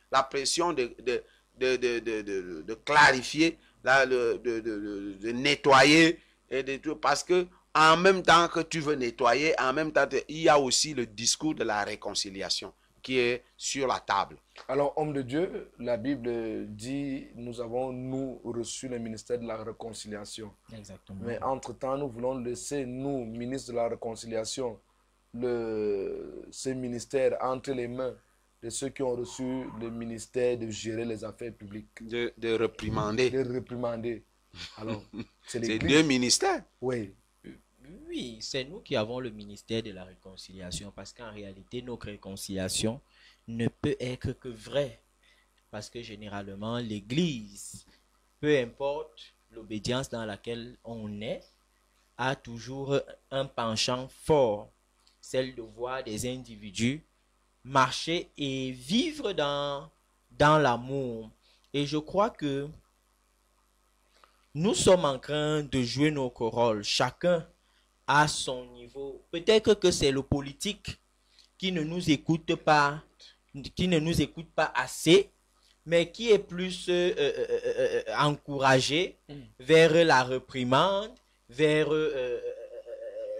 de clarifier, de nettoyer, et de tout, parce que en même temps que tu veux nettoyer, en même temps, il y a aussi le discours de la réconciliation qui est sur la table. Alors, homme de Dieu, la Bible dit, nous avons, reçu le ministère de la réconciliation. Exactement. Mais entre-temps, nous voulons laisser, nous, ministres de la réconciliation, ce ministère entre les mains de ceux qui ont reçu le ministère de gérer les affaires publiques. De réprimander. De réprimander. Alors, c'est C'est l'église. deux ministères. Oui. Oui, c'est nous qui avons le ministère de la réconciliation parce qu'en réalité, notre réconciliation ne peut être que vraie. Parce que généralement, l'Église, peu importe l'obédience dans laquelle on est, a toujours un penchant fort, celle de voir des individus marcher et vivre dans l'amour. Et je crois que nous sommes en train de jouer notre rôle, chacun à son niveau. Peut-être que c'est le politique qui ne nous écoute pas assez, mais qui est plus encouragé vers la réprimande, vers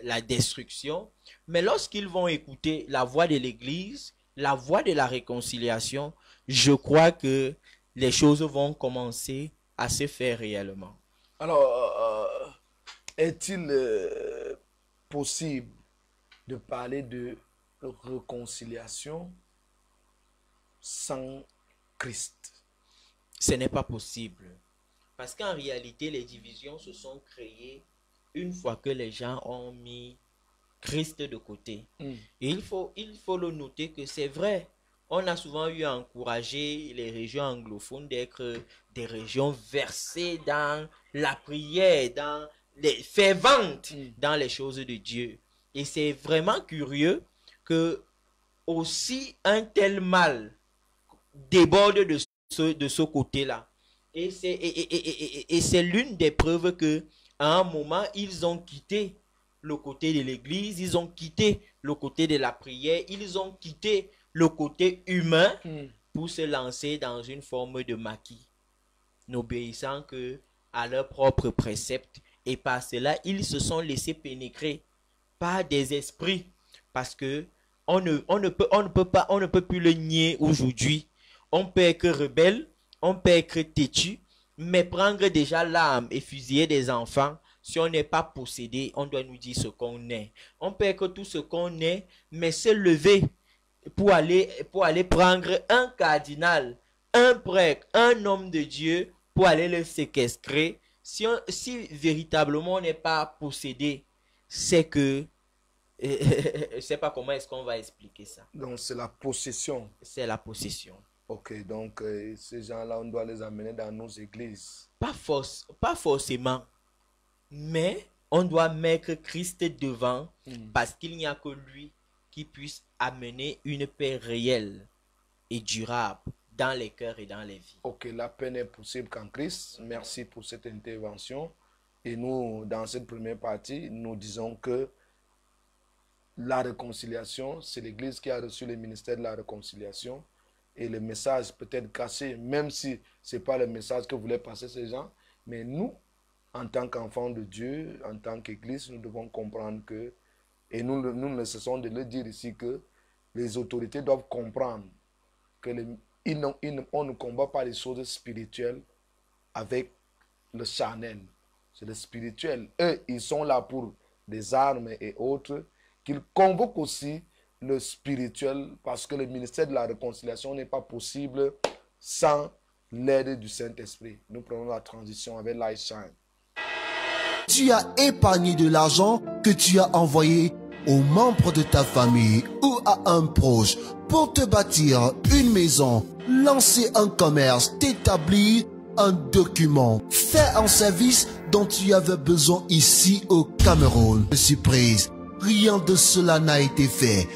la destruction. Mais lorsqu'ils vont écouter la voix de l'Église, la voix de la réconciliation, je crois que les choses vont commencer à se faire réellement. Alors, est-il possible de parler de réconciliation sans Christ? Ce n'est pas possible. Parce qu'en réalité, les divisions se sont créées une fois que les gens ont mis Christ de côté. Et il faut le noter que c'est vrai. On a souvent eu à encourager les régions anglophones d'être des régions versées dans la prière, dans les ferventes, dans les choses de Dieu. Et c'est vraiment curieux que aussi un tel mal déborde de ce côté-là. Et c'est l'une des preuves que à un moment, ils ont quitté le côté de l'église, ils ont quitté le côté de la prière, ils ont quitté le côté humain pour se lancer dans une forme de maquis, n'obéissant que à leurs propres préceptes. Et par cela, ils se sont laissés pénétrer par des esprits. Parce que on ne peut plus le nier aujourd'hui. On peut être rebelle, on peut être têtu, mais prendre déjà l'arme et fusiller des enfants, si on n'est pas possédé, on doit nous dire ce qu'on est. On peut être tout ce qu'on est, mais se lever pour aller prendre un cardinal, un prêtre, un homme de Dieu, pour aller le séquestrer. Si véritablement on n'est pas possédé, c'est que je ne sais pas comment est-ce qu'on va expliquer ça. Donc c'est la possession. C'est la possession. Ok, donc ces gens-là, on doit les amener dans nos églises. Pas forcément, mais on doit mettre Christ devant parce qu'il n'y a que lui qui puisse amener une paix réelle et durable dans les cœurs et dans les vies. Ok, la paix n'est possible qu'en Christ. Merci pour cette intervention. Et nous, dans cette première partie, nous disons que la réconciliation, c'est l'Église qui a reçu le ministère de la réconciliation. Et le message peut être caché, même si ce n'est pas le message que voulaient passer ces gens. Mais nous, en tant qu'enfants de Dieu, en tant qu'Église, nous devons comprendre que, et nous ne cessons de le dire ici, que les autorités doivent comprendre que on ne combat pas les choses spirituelles avec le charnel. C'est le spirituel. Eux, ils sont là pour des armes et autres, qu'ils convoquent aussi le spirituel, parce que le ministère de la réconciliation n'est pas possible sans l'aide du Saint-Esprit. Nous prenons la transition avec Light Shine. Tu as épargné de l'argent que tu as envoyé aux membres de ta famille ou à un proche pour te bâtir une maison, lancer un commerce, t'établir un document, faire un service dont tu avais besoin ici au Cameroun. Surprise, rien de cela n'a été fait.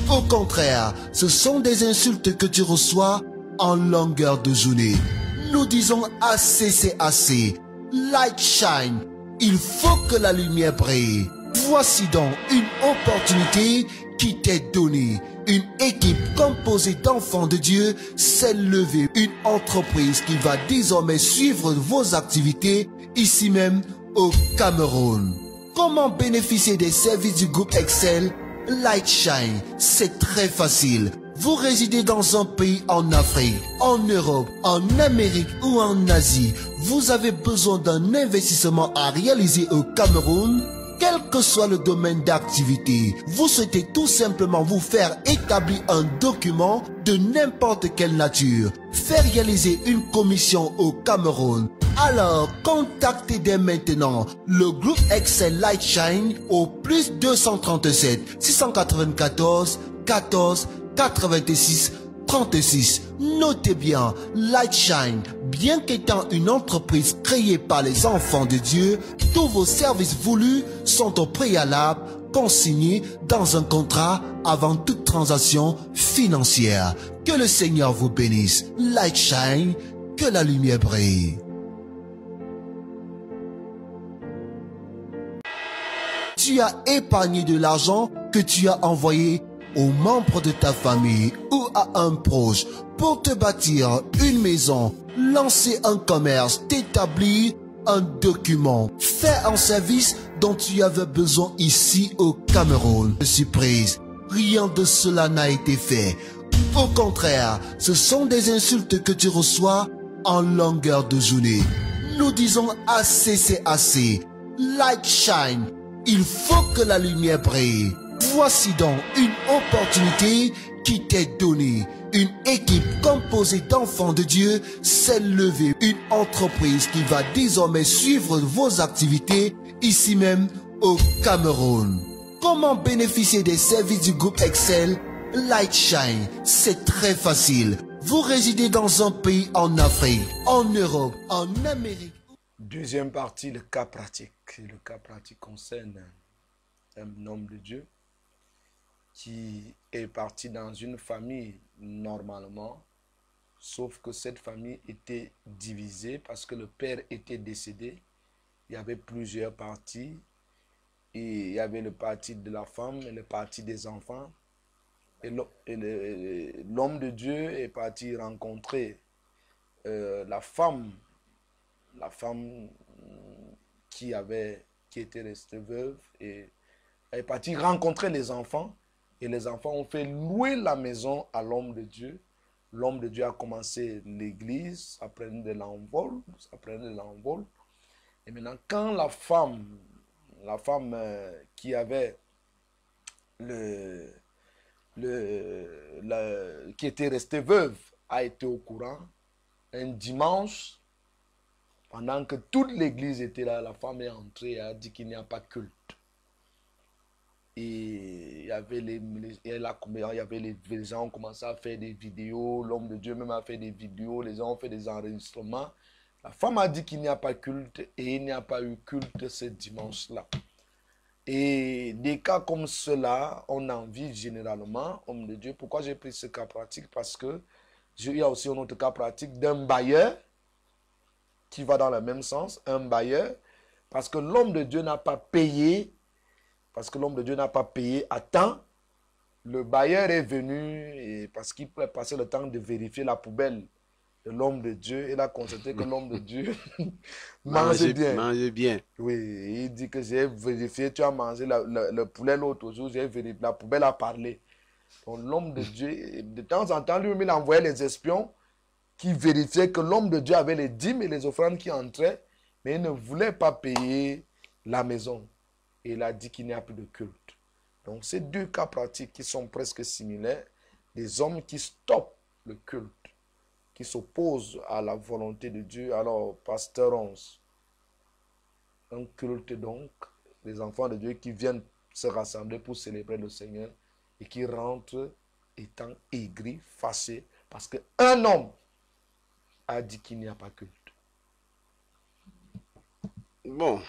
Au contraire, ce sont des insultes que tu reçois en longueur de journée. Nous disons assez, c'est assez. Light shine. Il faut que la lumière brille. Voici donc une opportunité qui t'est donnée. Une équipe composée d'enfants de Dieu s'est levée. Une entreprise qui va désormais suivre vos activités ici même au Cameroun. Comment bénéficier des services du groupe Excel Light Shine? C'est très facile. Vous résidez dans un pays en Afrique, en Europe, en Amérique ou en Asie. Vous avez besoin d'un investissement à réaliser au Cameroun. Quel que soit le domaine d'activité, vous souhaitez tout simplement vous faire établir un document de n'importe quelle nature, faire réaliser une commission au Cameroun. Alors, contactez dès maintenant le groupe Excel Light Shine au plus 237 694 14 86 36. Notez bien, Light Shine, bien qu'étant une entreprise créée par les enfants de Dieu, tous vos services voulus sont au préalable consignés dans un contrat avant toute transaction financière. Que le Seigneur vous bénisse. Light Shine, que la lumière brille. Tu as épargné de l'argent que tu as envoyé aux membres de ta famille ou à un proche pour te bâtir une maison, lancer un commerce, t'établir un document, faire un service dont tu avais besoin ici au Cameroun. Surprise, rien de cela n'a été fait. Au contraire, ce sont des insultes que tu reçois en longueur de journée. Nous disons assez, c'est assez. Light shine. Il faut que la lumière brille. Voici donc une opportunité qui t'est donnée. Une équipe composée d'enfants de Dieu s'est levée. Une entreprise qui va désormais suivre vos activités ici même au Cameroun. Comment bénéficier des services du groupe Excel Light Shine? C'est très facile. Vous résidez dans un pays en Afrique, en Europe, en Amérique. Deuxième partie, le cas pratique. Le cas pratique concerne un homme de Dieu qui est parti dans une famille normalement, sauf que cette famille était divisée parce que le père était décédé. Il y avait plusieurs partis. Et il y avait le parti de la femme et le parti des enfants. Et l'homme de Dieu est parti rencontrer la femme qui était restée veuve, et elle est partie rencontrer les enfants Et les enfants ont fait louer la maison à l'homme de Dieu. L'homme de Dieu a commencé l'église, ça prenait de l'envol, ça prenait de l'envol. Et maintenant, quand la femme qui avait qui était restée veuve a été au courant, un dimanche, pendant que toute l'église était là, la femme est entrée et a dit qu'il n'y a pas de culte. Et il y avait les gens ont commencé à faire des vidéos, l'homme de Dieu même a fait des vidéos, les gens ont fait des enregistrements. La femme a dit qu'il n'y a pas de culte et il n'y a pas eu culte ce dimanche-là. Et des cas comme cela, on en vit généralement, homme de Dieu. Pourquoi j'ai pris ce cas pratique? Parce que il y a aussi un autre cas pratique d'un bailleur qui va dans le même sens, un bailleur, parce que l'homme de Dieu n'a pas payé, à temps. Le bailleur est venu et parce qu'il peut passer le temps de vérifier la poubelle de l'homme de Dieu. Il a constaté que l'homme de Dieu mangeait bien. Mange bien. Oui, il dit que j'ai vérifié, tu as mangé le poulet l'autre jour, j'ai vérifié, la poubelle a parlé. Donc l'homme de Dieu, de temps en temps, lui-même, il envoyait les espions qui vérifiaient que l'homme de Dieu avait les dîmes et les offrandes qui entraient, mais il ne voulait pas payer la maison. Et il a dit qu'il n'y a plus de culte. Donc, ces deux cas pratiques qui sont presque similaires, des hommes qui stoppent le culte, qui s'opposent à la volonté de Dieu. Alors, pasteur 11, un culte donc, les enfants de Dieu qui viennent se rassembler pour célébrer le Seigneur et qui rentrent étant aigris, fâchés, parce qu'un homme a dit qu'il n'y a pas de culte. Bon,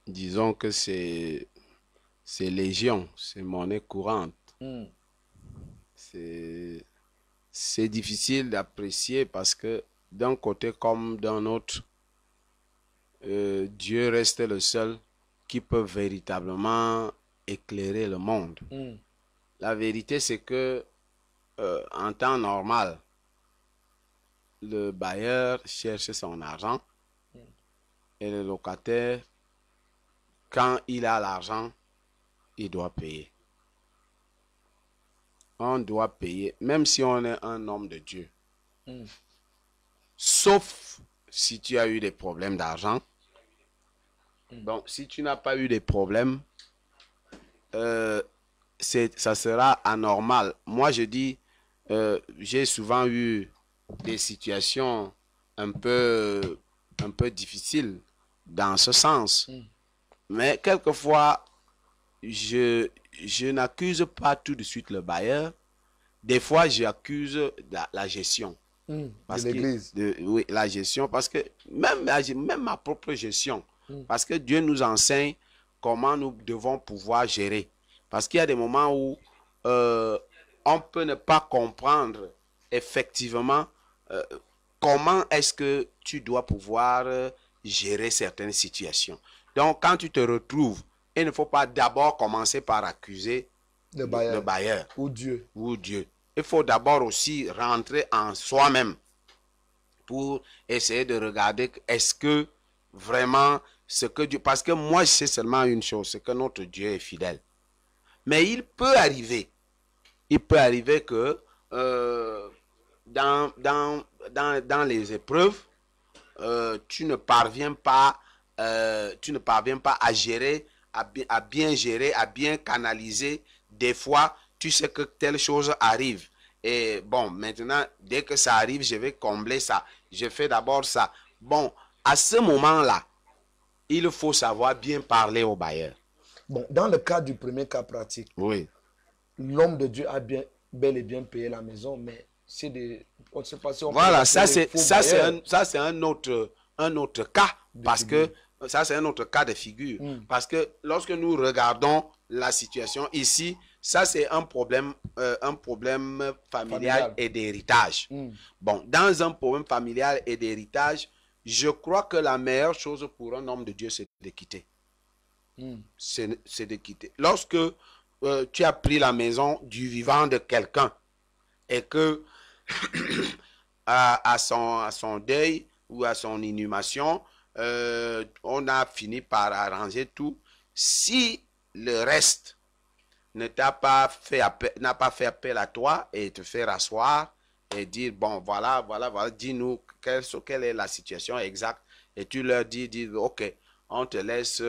disons que c'est légion, c'est monnaie courante. C'est difficile d'apprécier parce que d'un côté comme d'un autre, Dieu reste le seul qui peut véritablement éclairer le monde. La vérité, c'est que en temps normal, le bailleur cherche son argent et le locataire, quand il a l'argent, il doit payer. On doit payer, même si on est un homme de Dieu. Sauf si tu as eu des problèmes d'argent. Bon, si tu n'as pas eu des problèmes, ça sera anormal. Moi, je dis, j'ai souvent eu des situations un peu difficiles dans ce sens. Mais quelquefois, je n'accuse pas tout de suite le bailleur. Des fois, j'accuse la gestion. De l'église. Oui, la gestion. Parce que même ma propre gestion. Parce que Dieu nous enseigne comment nous devons pouvoir gérer. Parce qu'il y a des moments où on peut ne pas comprendre effectivement comment est-ce que tu dois pouvoir gérer certaines situations. Donc, quand tu te retrouves, il ne faut pas d'abord commencer par accuser le bailleur ou Dieu. Il faut d'abord aussi rentrer en soi-même pour essayer de regarder est-ce que vraiment ce que Dieu... Parce que moi, je sais seulement une chose, c'est que notre Dieu est fidèle. Mais il peut arriver que dans les épreuves, tu ne parviens pas à gérer, à bien gérer, à bien canaliser. Des fois, tu sais que telle chose arrive. Et bon, maintenant, dès que ça arrive, je vais combler ça. Je fais d'abord ça. Bon, à ce moment-là, il faut savoir bien parler au bailleur. Bon, dans le cas du premier cas pratique, oui, l'homme de Dieu a bel et bien payé la maison, mais c'est des... On ne sait pas si on voilà, ça c'est un autre cas, parce que ça c'est un autre cas de figure. Parce que lorsque nous regardons la situation ici, ça c'est un problème familial et d'héritage. Bon, dans un problème familial et d'héritage, je crois que la meilleure chose pour un homme de Dieu, c'est de quitter. C'est de quitter. Lorsque tu as pris la maison du vivant de quelqu'un et que à son deuil ou à son inhumation, on a fini par arranger tout. Si le reste n'a pas fait appel à toi et te faire asseoir et dire, bon, voilà, dis-nous quelle est la situation exacte. Et tu leur dis, ok, on te laisse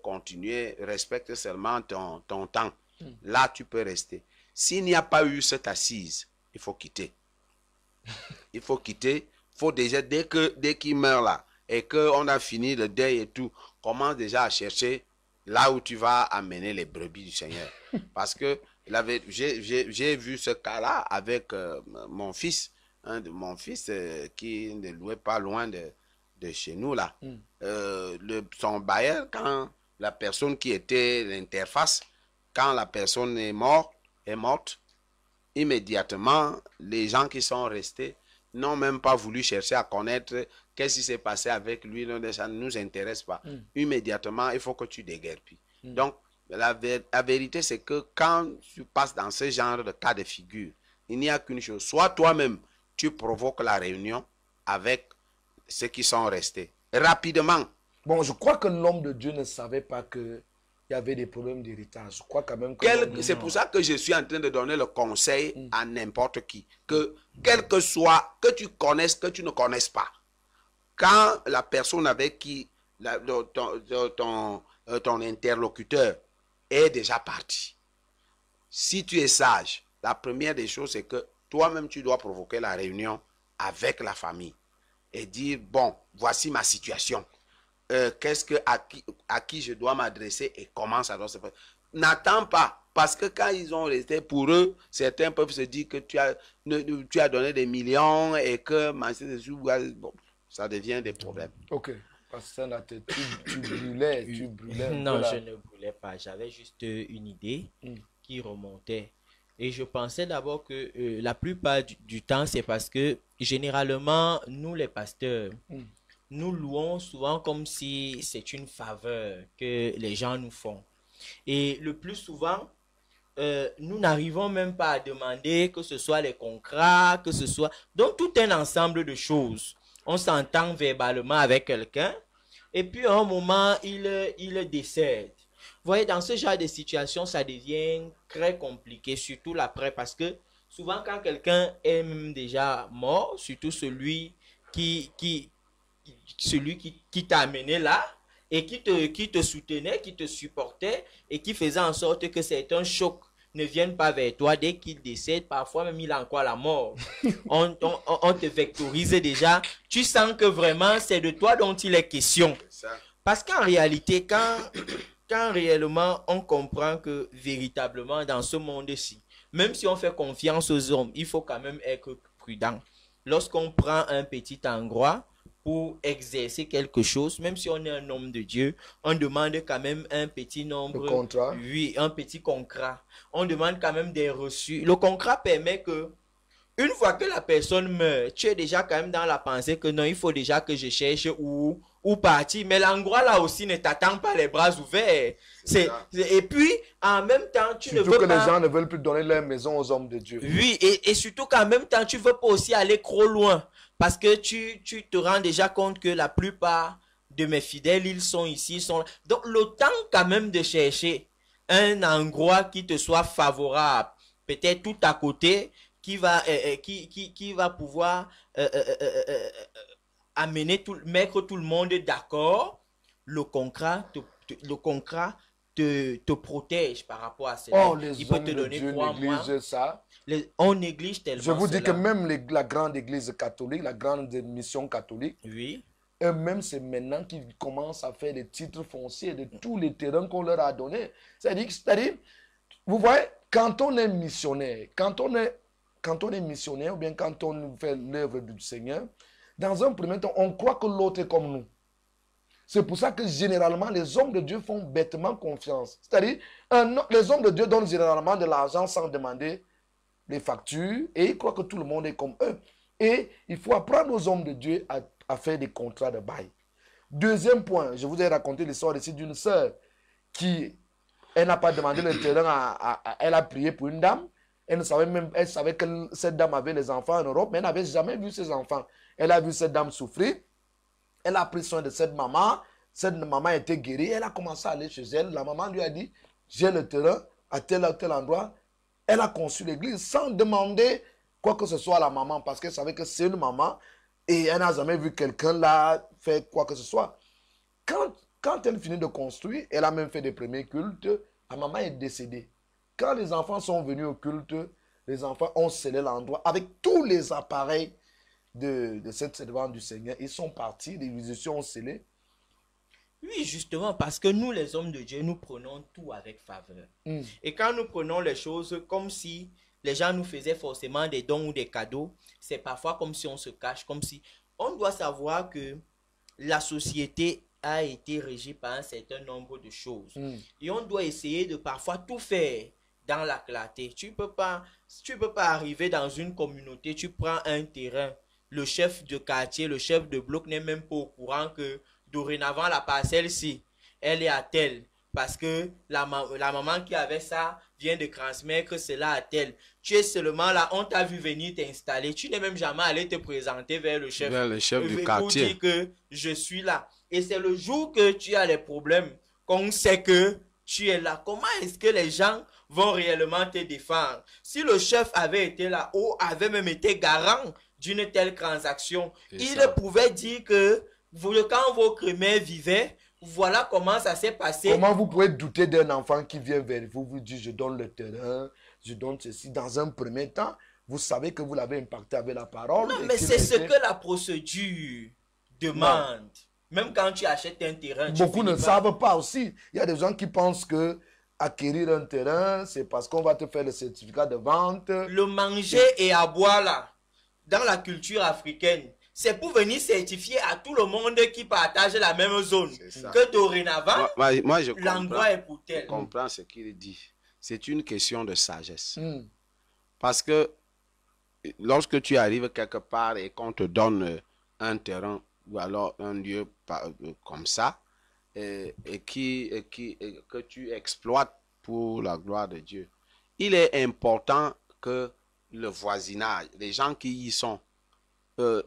continuer, respecte seulement ton temps. Là, tu peux rester. S'il n'y a pas eu cette assise, il faut quitter. Il faut quitter. Il faut déjà, dès qu'il meurt là, et qu'on a fini le deuil et tout, commence déjà à chercher là où tu vas amener les brebis du Seigneur. Parce que j'ai vu ce cas-là avec mon fils, qui ne louait pas loin de chez nous là. Son bailleur, quand la personne qui était l'interface, quand la personne est morte, immédiatement, les gens qui sont restés n'ont même pas voulu chercher à connaître qu'est-ce qui s'est passé avec lui. Non, ça ne nous intéresse pas. Immédiatement, il faut que tu déguerpis. Donc, la vérité, c'est que quand tu passes dans ce genre de cas de figure, il n'y a qu'une chose. Soit toi-même, tu provoques la réunion avec ceux qui sont restés. Rapidement. Bon, je crois que l'homme de Dieu ne savait pas qu'il y avait des problèmes d'héritage. Je crois quand même que... C'est pour ça que je suis en train de donner le conseil à n'importe qui. Que quel que soit, que tu connaisses, que tu ne connaisses pas, quand la personne avec qui ton interlocuteur est déjà parti, si tu es sage, la première des choses, c'est que toi-même, tu dois provoquer la réunion avec la famille et dire, bon, voici ma situation. À qui je dois m'adresser et comment ça doit se faire. N'attends pas, parce que quand ils ont resté pour eux, certains peuvent se dire que tu as donné des millions et que bon, ça devient des problèmes. Ok, parce que tu brûlais. Non, voilà. je ne brûlais pas. J'avais juste une idée qui remontait. Et je pensais d'abord que la plupart du temps, c'est parce que généralement, nous les pasteurs, nous louons souvent comme si c'est une faveur que les gens nous font. Et le plus souvent, nous n'arrivons même pas à demander que ce soit les contrats, que ce soit... Donc, tout un ensemble de choses. On s'entend verbalement avec quelqu'un et puis à un moment, il décède. Vous voyez, dans ce genre de situation, ça devient très compliqué, surtout l'après, parce que souvent quand quelqu'un est même déjà mort, surtout celui qui t'a amené là et qui te soutenait, qui te supportait et qui faisait en sorte que certains chocs ne viennent pas vers toi dès qu'il décède. Parfois même il a encore la mort. On te vectorise déjà. Tu sens que vraiment c'est de toi dont il est question. Parce qu'en réalité, quand réellement on comprend que véritablement dans ce monde-ci, même si on fait confiance aux hommes, il faut quand même être prudent. Lorsqu'on prend un petit endroit pour exercer quelque chose, même si on est un homme de Dieu, on demande quand même un petit nombre... Le contrat. Oui, un petit contrat. On demande quand même des reçus. Le contrat permet que, une fois que la personne meurt, tu es déjà quand même dans la pensée que non, il faut déjà que je cherche où partir. Mais l'endroit là aussi ne t'attend pas les bras ouverts. Et puis, en même temps, tu ne veux pas... Surtout que les gens ne veulent plus donner leur maison aux hommes de Dieu. Oui, et surtout qu'en même temps, tu ne veux pas aussi aller trop loin. Parce que tu te rends déjà compte que la plupart de mes fidèles, ils sont ici, ils sont là. Donc, le temps quand même de chercher un endroit qui te soit favorable, peut-être tout à côté, qui va pouvoir mettre tout le monde d'accord, le contrat te protège par rapport à cela. Oh, les Il peut hommes te de donner Dieu 3 mois. négligent ça. On néglige tellement. Je vous dis cela. que même la grande église catholique, la grande mission catholique, Oui. eux-mêmes, c'est maintenant qu'ils commencent à faire des titres fonciers de tous les terrains qu'on leur a donnés. C'est-à-dire, vous voyez, quand on est missionnaire, quand on est missionnaire ou bien quand on fait l'œuvre du Seigneur, dans un premier temps, on croit que l'autre est comme nous. C'est pour ça que généralement, les hommes de Dieu font bêtement confiance. C'est-à-dire, les hommes de Dieu donnent généralement de l'argent sans demander les factures et ils croient que tout le monde est comme eux. Et il faut apprendre aux hommes de Dieu à faire des contrats de bail. Deuxième point, je vous ai raconté l'histoire ici d'une sœur qui, elle n'a pas demandé le terrain, elle a prié pour une dame. Elle savait que cette dame avait les enfants en Europe, mais elle n'avait jamais vu ses enfants. Elle a vu cette dame souffrir. Elle a pris soin de cette maman. Cette maman était guérie. Elle a commencé à aller chez elle. La maman lui a dit, j'ai le terrain, à tel ou tel endroit. Elle a conçu l'église sans demander quoi que ce soit à la maman, parce qu'elle savait que c'est une maman et elle n'a jamais vu quelqu'un là faire quoi que ce soit. Quand elle finit de construire, elle a même fait des premiers cultes, la maman est décédée. Quand les enfants sont venus au culte, les enfants ont scellé l'endroit avec tous les appareils de cette servante du Seigneur. Ils sont partis, les musiciens ont scellé. Oui, justement, parce que nous, les hommes de Dieu, nous prenons tout avec faveur. Et quand nous prenons les choses comme si les gens nous faisaient forcément des dons ou des cadeaux, c'est parfois comme si on se cache, comme si... On doit savoir que la société a été régie par un certain nombre de choses. Et on doit essayer de parfois tout faire dans la clarté. Tu peux pas arriver dans une communauté, tu prends un terrain, le chef de quartier, le chef de bloc n'est même pas au courant que dorénavant, la parcelle-ci, elle est à telle. Parce que la maman qui avait ça vient de transmettre cela à telle. Tu es seulement là, on t'a vu venir t'installer. Tu n'es même jamais allé te présenter vers le chef. Vers le chef du quartier. Pour dire que je suis là. Et c'est le jour que tu as des problèmes qu'on sait que tu es là. Comment est-ce que les gens vont réellement te défendre? Si le chef avait été là ou avait même été garant d'une telle transaction, il pouvait dire que quand votre mère vivait, voilà comment ça s'est passé. Comment vous pouvez douter d'un enfant qui vient vers vous, vous dit je donne le terrain, je donne ceci. Dans un premier temps, vous savez que vous l'avez impacté avec la parole. Non, mais c'est ce que la procédure demande. Non. Même quand tu achètes un terrain. Beaucoup ne savent pas aussi. Il y a des gens qui pensent que acquérir un terrain, c'est parce qu'on va te faire le certificat de vente. Le manger et à boire là, dans la culture africaine, c'est pour venir certifier à tout le monde qui partage la même zone. Que dorénavant, moi, l'endroit est pour tel. Je comprends ce qu'il dit. C'est une question de sagesse. Parce que lorsque tu arrives quelque part et qu'on te donne un terrain ou alors un lieu comme ça, et que tu exploites pour la gloire de Dieu, il est important que le voisinage, les gens qui y sont,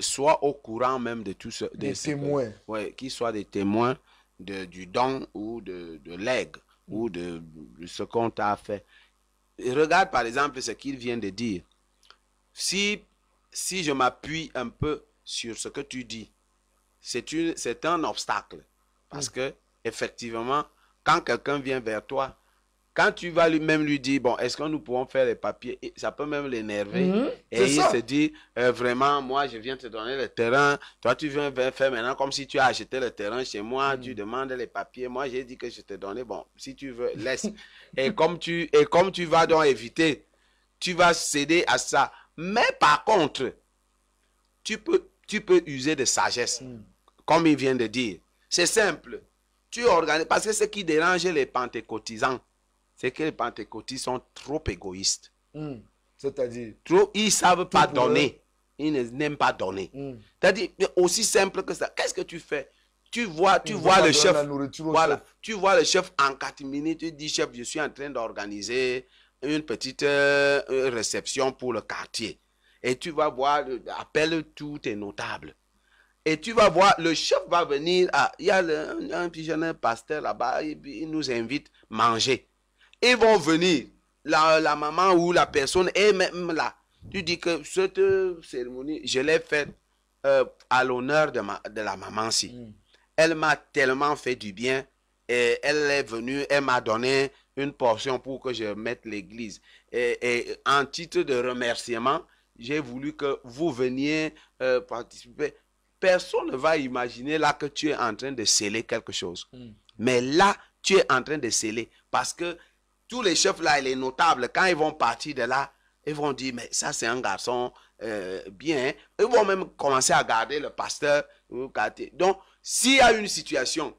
soient au courant même de tout ce... Des témoins. Oui, qu'ils soient des témoins du don ou de legs ou de ce qu'on t'a fait. Et regarde par exemple ce qu'il vient de dire. Si je m'appuie un peu sur ce que tu dis, c'est un obstacle. Parce que, effectivement, quand quelqu'un vient vers toi, quand tu vas lui-même lui dire, bon, est-ce que nous pouvons faire les papiers, ça peut même l'énerver. Et il se dit, vraiment, moi, je viens te donner le terrain. Toi, tu viens faire maintenant comme si tu as acheté le terrain chez moi. Tu demandes les papiers. Moi, j'ai dit que je te donnais. Bon, si tu veux, laisse. et comme tu vas donc éviter, tu vas céder à ça. Mais par contre, tu peux user de sagesse, comme il vient de dire. C'est simple. Tu organises, parce que ce qui dérange les pentecôtisants, c'est que les pentecôtistes sont trop égoïstes. C'est-à-dire? Ils ne savent pas donner. Ils n'aiment pas donner. C'est-à-dire, aussi simple que ça. Qu'est-ce que tu fais? Tu vois le chef. Voilà. Tu vois le chef en 4 minutes. Tu dis, chef, je suis en train d'organiser une petite réception pour le quartier. Et tu vas voir, appelle tous tes notables. Et tu vas voir, le chef va venir. Il y a un petit jeune pasteur là-bas, il nous invite à manger. Ils vont venir, la maman ou la personne est même là. Tu dis que cette cérémonie, je l'ai faite à l'honneur de la maman-ci. Elle m'a tellement fait du bien. Et elle est venue, elle m'a donné une portion pour que je mette l'église. Et en titre de remerciement, j'ai voulu que vous veniez participer. Personne ne va imaginer là que tu es en train de sceller quelque chose. Mais là, tu es en train de sceller. Parce que tous les chefs là et les notables, quand ils vont partir de là, ils vont dire, mais ça c'est un garçon bien. Ils vont même commencer à garder le pasteur. Donc, s'il y a une situation,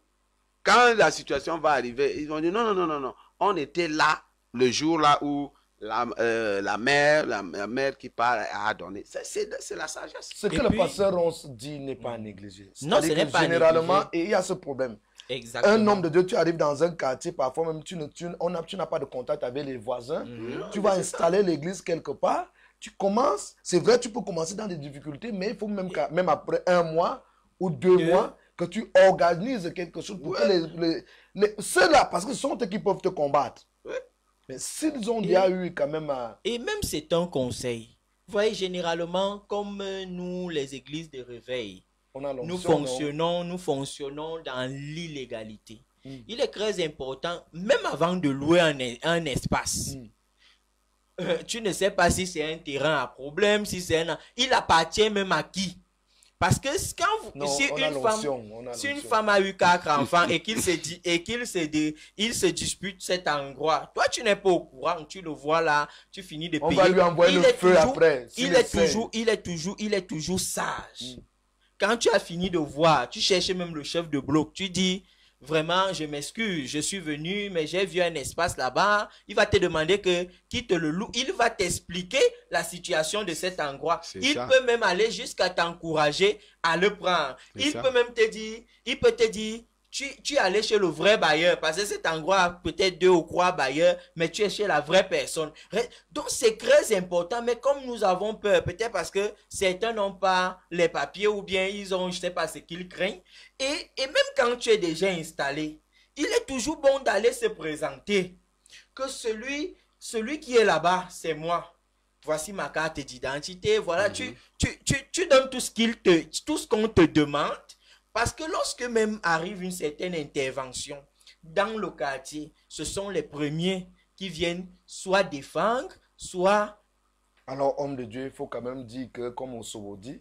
quand la situation va arriver, ils vont dire, non. On était là, le jour là où la mère qui parle a donné. C'est la sagesse. Ce que le pasteur Ronce dit n'est pas négligé. Non, ce n'est pas généralement, et il y a ce problème. Exactement. Un homme de Dieu, tu arrives dans un quartier, parfois même tu n'as pas de contact avec les voisins. Tu vas installer l'église quelque part. Tu commences, c'est vrai, tu peux commencer dans des difficultés, mais il faut même après 1 mois ou 2 mois que tu organises quelque chose pour que ceux-là, parce que ce sont eux qui peuvent te combattre. Mais s'ils ont déjà eu quand même Et même c'est un conseil. Vous voyez, généralement, comme nous, les églises de réveil, on a nous l'option, fonctionnons dans l'illégalité. Il est très important, même avant de louer un espace, tu ne sais pas si c'est un terrain à problème, si c'est il appartient même à qui? Parce que quand si une femme a eu 4 enfants et qu'il se dispute cet endroit, toi tu n'es pas au courant, tu le vois là, tu finis de payer. On va lui envoyer le feu après. Il est toujours sage. Quand tu as fini de voir, tu cherches même le chef de bloc, tu dis vraiment, je m'excuse, je suis venu, mais j'ai vu un espace là-bas. Il va te demander qui te le loue. Il va t'expliquer la situation de cet endroit. Il peut même aller jusqu'à t'encourager à le prendre. Il peut te dire, tu es allé chez le vrai bailleur, parce que cet endroit a peut-être 2 ou 3 bailleurs, mais tu es chez la vraie personne. Donc c'est très important, mais comme nous avons peur, peut-être parce que certains n'ont pas les papiers ou bien ils ont, je ne sais pas ce qu'ils craignent, et même quand tu es déjà installé, il est toujours bon d'aller se présenter, que celui qui est là-bas, c'est moi. Voici ma carte d'identité, voilà, tu donnes tout ce qu'on te demande. Parce que lorsque même arrive une certaine intervention dans le quartier, ce sont les premiers qui viennent soit défendre, soit... Alors, homme de Dieu, il faut quand même dire que, comme on se dit,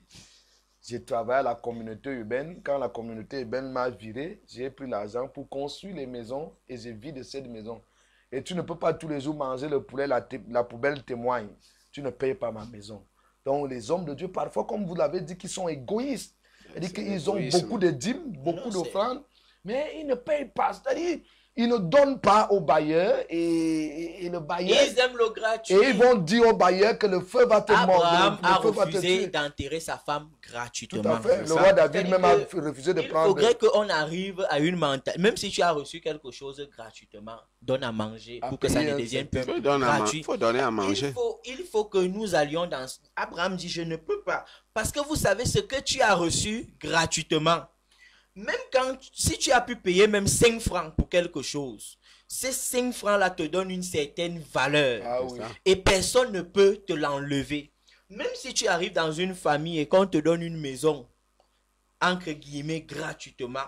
j'ai travaillé à la communauté urbaine. Quand la communauté urbaine m'a viré, j'ai pris l'argent pour construire les maisons et j'ai vidé cette maison. Et tu ne peux pas tous les jours manger le poulet, la poubelle témoigne. Tu ne payes pas ma maison. Donc, les hommes de Dieu, parfois, comme vous l'avez dit, qui sont égoïstes. C'est-à-dire qu'ils ont beaucoup de dîmes, beaucoup d'offrandes, mais ils ne payent pas. C'est-à-dire, ils ne donnent pas au bailleur et le bailleur... Ils aiment le gratuit. Et ils vont dire au bailleur que le feu va te mordre. Abraham a refusé d'enterrer sa femme gratuitement. Tout à fait. Le roi David même a refusé de prendre... Il faudrait qu'on arrive à une mentalité. Même si tu as reçu quelque chose gratuitement, donne à manger pour que ça ne devienne plus gratuit. Il faut donner à manger. Il faut que nous allions dans... Abraham dit, je ne peux pas. Parce que vous savez ce que tu as reçu gratuitement. Même si tu as pu payer même 5 francs pour quelque chose, ces 5 francs-là te donnent une certaine valeur. Ah, oui. Et personne ne peut te l'enlever. Même si tu arrives dans une famille et qu'on te donne une maison, entre guillemets, gratuitement,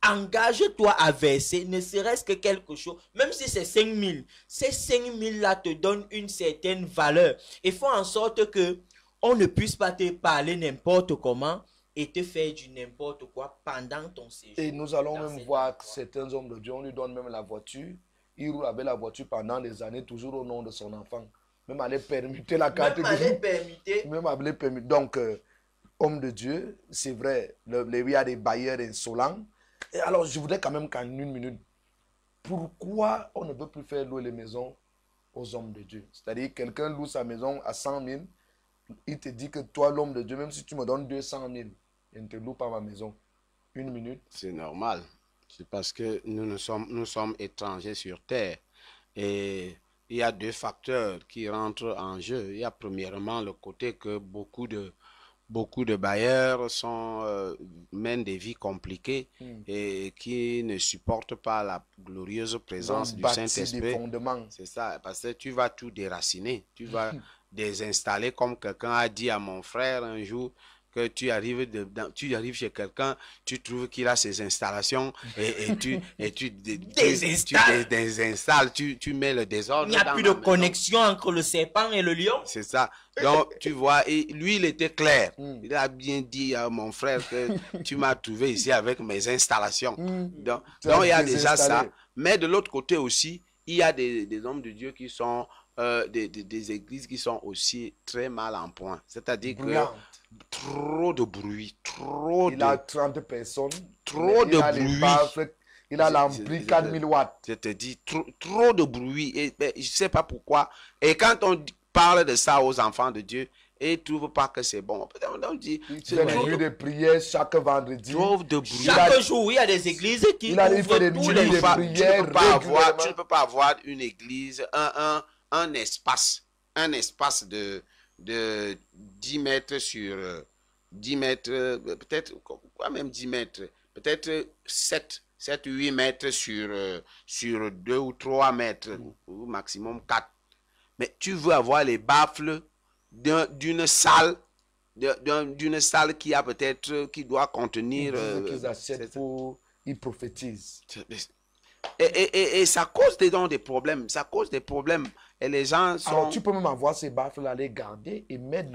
engage-toi à verser, ne serait-ce que quelque chose, même si c'est 5 000. Ces 5 000-là te donnent une certaine valeur. Et font en sorte que on ne puisse pas te parler n'importe comment et te faire du n'importe quoi pendant ton séjour. Et nous allons même voir certains hommes de Dieu, on lui donne même la voiture. Il roule avec la voiture pendant des années, toujours au nom de son enfant. Même aller permuter la carte. Même aller permuter. Donc, homme de Dieu, c'est vrai, il y a des bailleurs insolents. Et alors, je voudrais quand même qu'en une minute, pourquoi on ne peut plus faire louer les maisons aux hommes de Dieu? C'est-à-dire, quelqu'un loue sa maison à 100 000, il te dit que toi, l'homme de Dieu, même si tu me donnes 200 000, je ne te loue pas ma maison. Une minute. C'est normal. C'est parce que nous sommes étrangers sur terre. Et il y a 2 facteurs qui rentrent en jeu. Il y a premièrement le côté que beaucoup de bailleurs mènent des vies compliquées et qui ne supportent pas la glorieuse présence du Saint-Esprit. C'est ça, parce que tu vas tout déraciner. Tu vas désinstaller, comme quelqu'un a dit à mon frère un jour, que tu arrives chez quelqu'un, tu trouves qu'il a ses installations et tu désinstalles, tu mets le désordre. Il n'y a plus de connexion entre le serpent et le lion. C'est ça. Donc, tu vois, et lui, il était clair. Il a bien dit à mon frère que tu m'as trouvé ici avec mes installations. Donc il y a déjà ça. Mais de l'autre côté aussi, il y a des hommes de Dieu qui sont des églises qui sont aussi très mal en point. C'est-à-dire que trop de bruit, il a 30 personnes. Trop de bruit. Il a l'ampli 4000 watts. Je te dis, trop de bruit. Et, je ne sais pas pourquoi. Et quand on parle de ça aux enfants de Dieu, et ils ne trouvent pas que c'est bon. On dit, c'est une nuit de prière chaque vendredi. Trop de bruit. Chaque jour, il y a des églises qui ouvrent tous les jours. Tu ne peux pas avoir une église, un espace de 10 mètres sur 10 mètres, peut-être, quoi même 10 mètres, peut-être 7 7-8 mètres sur 2 ou 3 mètres, ou maximum 4. Mais tu veux avoir les baffles d'une salle, d'une salle qui a peut-être, qui doit contenir... qu'ils achètent pour... Ils prophétisent. Et ça cause des problèmes. Ça cause des problèmes. Et les gens sont... Alors, tu peux même avoir ces baffles-là, les garder et mettre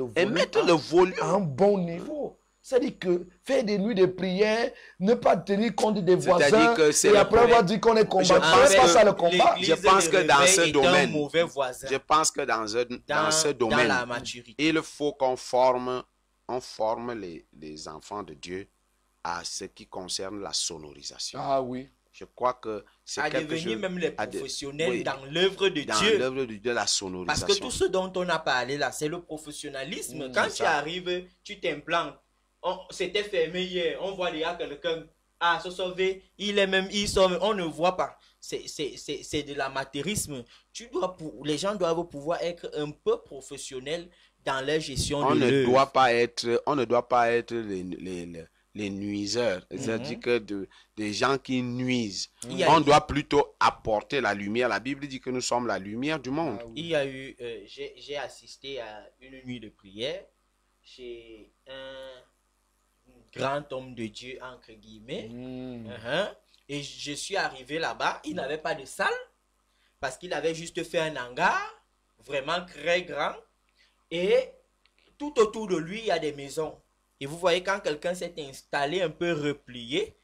le volume à un bon niveau. C'est-à-dire que faire des nuits de prière, ne pas tenir compte des voisins, et après avoir dit qu'on est combattant, c'est pas ça le combat. Je pense que dans ce domaine, je pense que dans ce domaine, la maturité, il faut qu'on forme les enfants de Dieu à ce qui concerne la sonorisation. Ah oui. Je crois que c'est quelque chose... même les professionnels oui, dans l'œuvre de dans Dieu. l'œuvre de Dieu, la sonorisation. Parce que tout ce dont on a parlé là, c'est le professionnalisme. Quand tu arrives, tu t'implantes. C'était fermé hier. On voit déjà quelqu'un se sauver. Il sort, on ne voit pas. C'est de l'amateurisme. Les gens doivent pouvoir être un peu professionnels dans leur gestion de l'œuvre. On ne doit pas être les nuiseurs, c'est-à-dire que des gens qui nuisent. On doit plutôt apporter la lumière. La Bible dit que nous sommes la lumière du monde. Il y a eu, j'ai assisté à une nuit de prière chez un grand homme de Dieu, entre guillemets. Et je suis arrivé là-bas, il n'avait pas de salle, parce qu'il avait juste fait un hangar, vraiment très grand, et tout autour de lui, il y a des maisons. Et vous voyez, quand quelqu'un s'est installé un peu replié,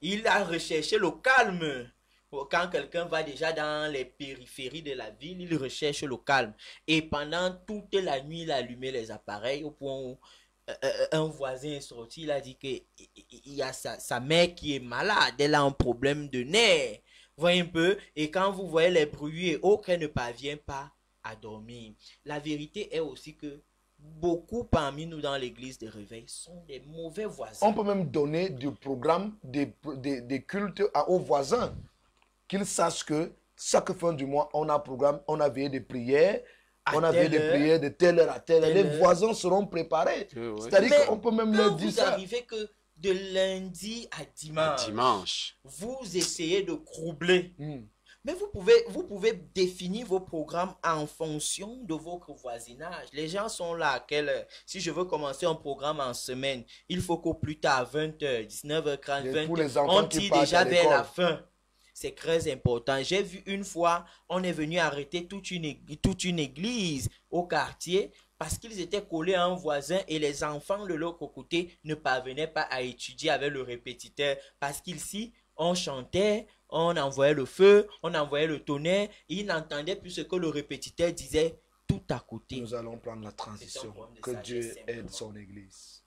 il a recherché le calme. Quand quelqu'un va déjà dans les périphéries de la ville, il recherche le calme. Et pendant toute la nuit, il a allumé les appareils au point où un voisin est sorti, il a dit qu'il y a sa mère qui est malade, elle a un problème de nerfs. Voyez un peu, et quand vous voyez les bruits et autres, elle ne parvient pas à dormir. La vérité est aussi que beaucoup parmi nous dans l'église de réveil sont des mauvais voisins. On peut même donner du programme, des cultes aux voisins, qu'ils sachent que chaque fin du mois, on a un programme, on a veillé de prière, on a veillé de prière de telle heure à telle heure. Les voisins seront préparés. C'est-à-dire qu'on peut même leur dire ça. Vous arrivez que de lundi à dimanche, vous essayez de croubler. Mais vous pouvez définir vos programmes en fonction de votre voisinage. Les gens sont là à quelle heure? Si je veux commencer un programme en semaine, il faut qu'au plus tard, 20h, 19h30, 20h, on tire déjà vers la fin. C'est très important. J'ai vu une fois, on est venu arrêter toute une église au quartier parce qu'ils étaient collés à un voisin et les enfants de l'autre côté ne parvenaient pas à étudier avec le répétiteur parce qu'ici, on chantait, on envoyait le feu, on envoyait le tonnerre et ils n'entendaient plus ce que le répétiteur disait tout à côté. Nous allons prendre la transition. Que Dieu aide son église.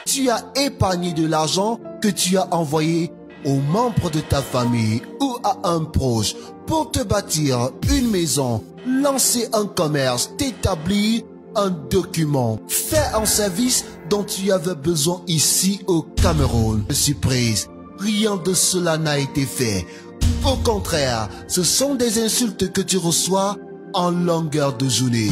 Tu as épargné de l'argent que tu as envoyé aux membres de ta famille ou à un proche pour te bâtir une maison, lancer un commerce, t'établir un document, faire un service dont tu avais besoin ici au Cameroun. Surprise, rien de cela n'a été fait. Au contraire, ce sont des insultes que tu reçois en longueur de journée.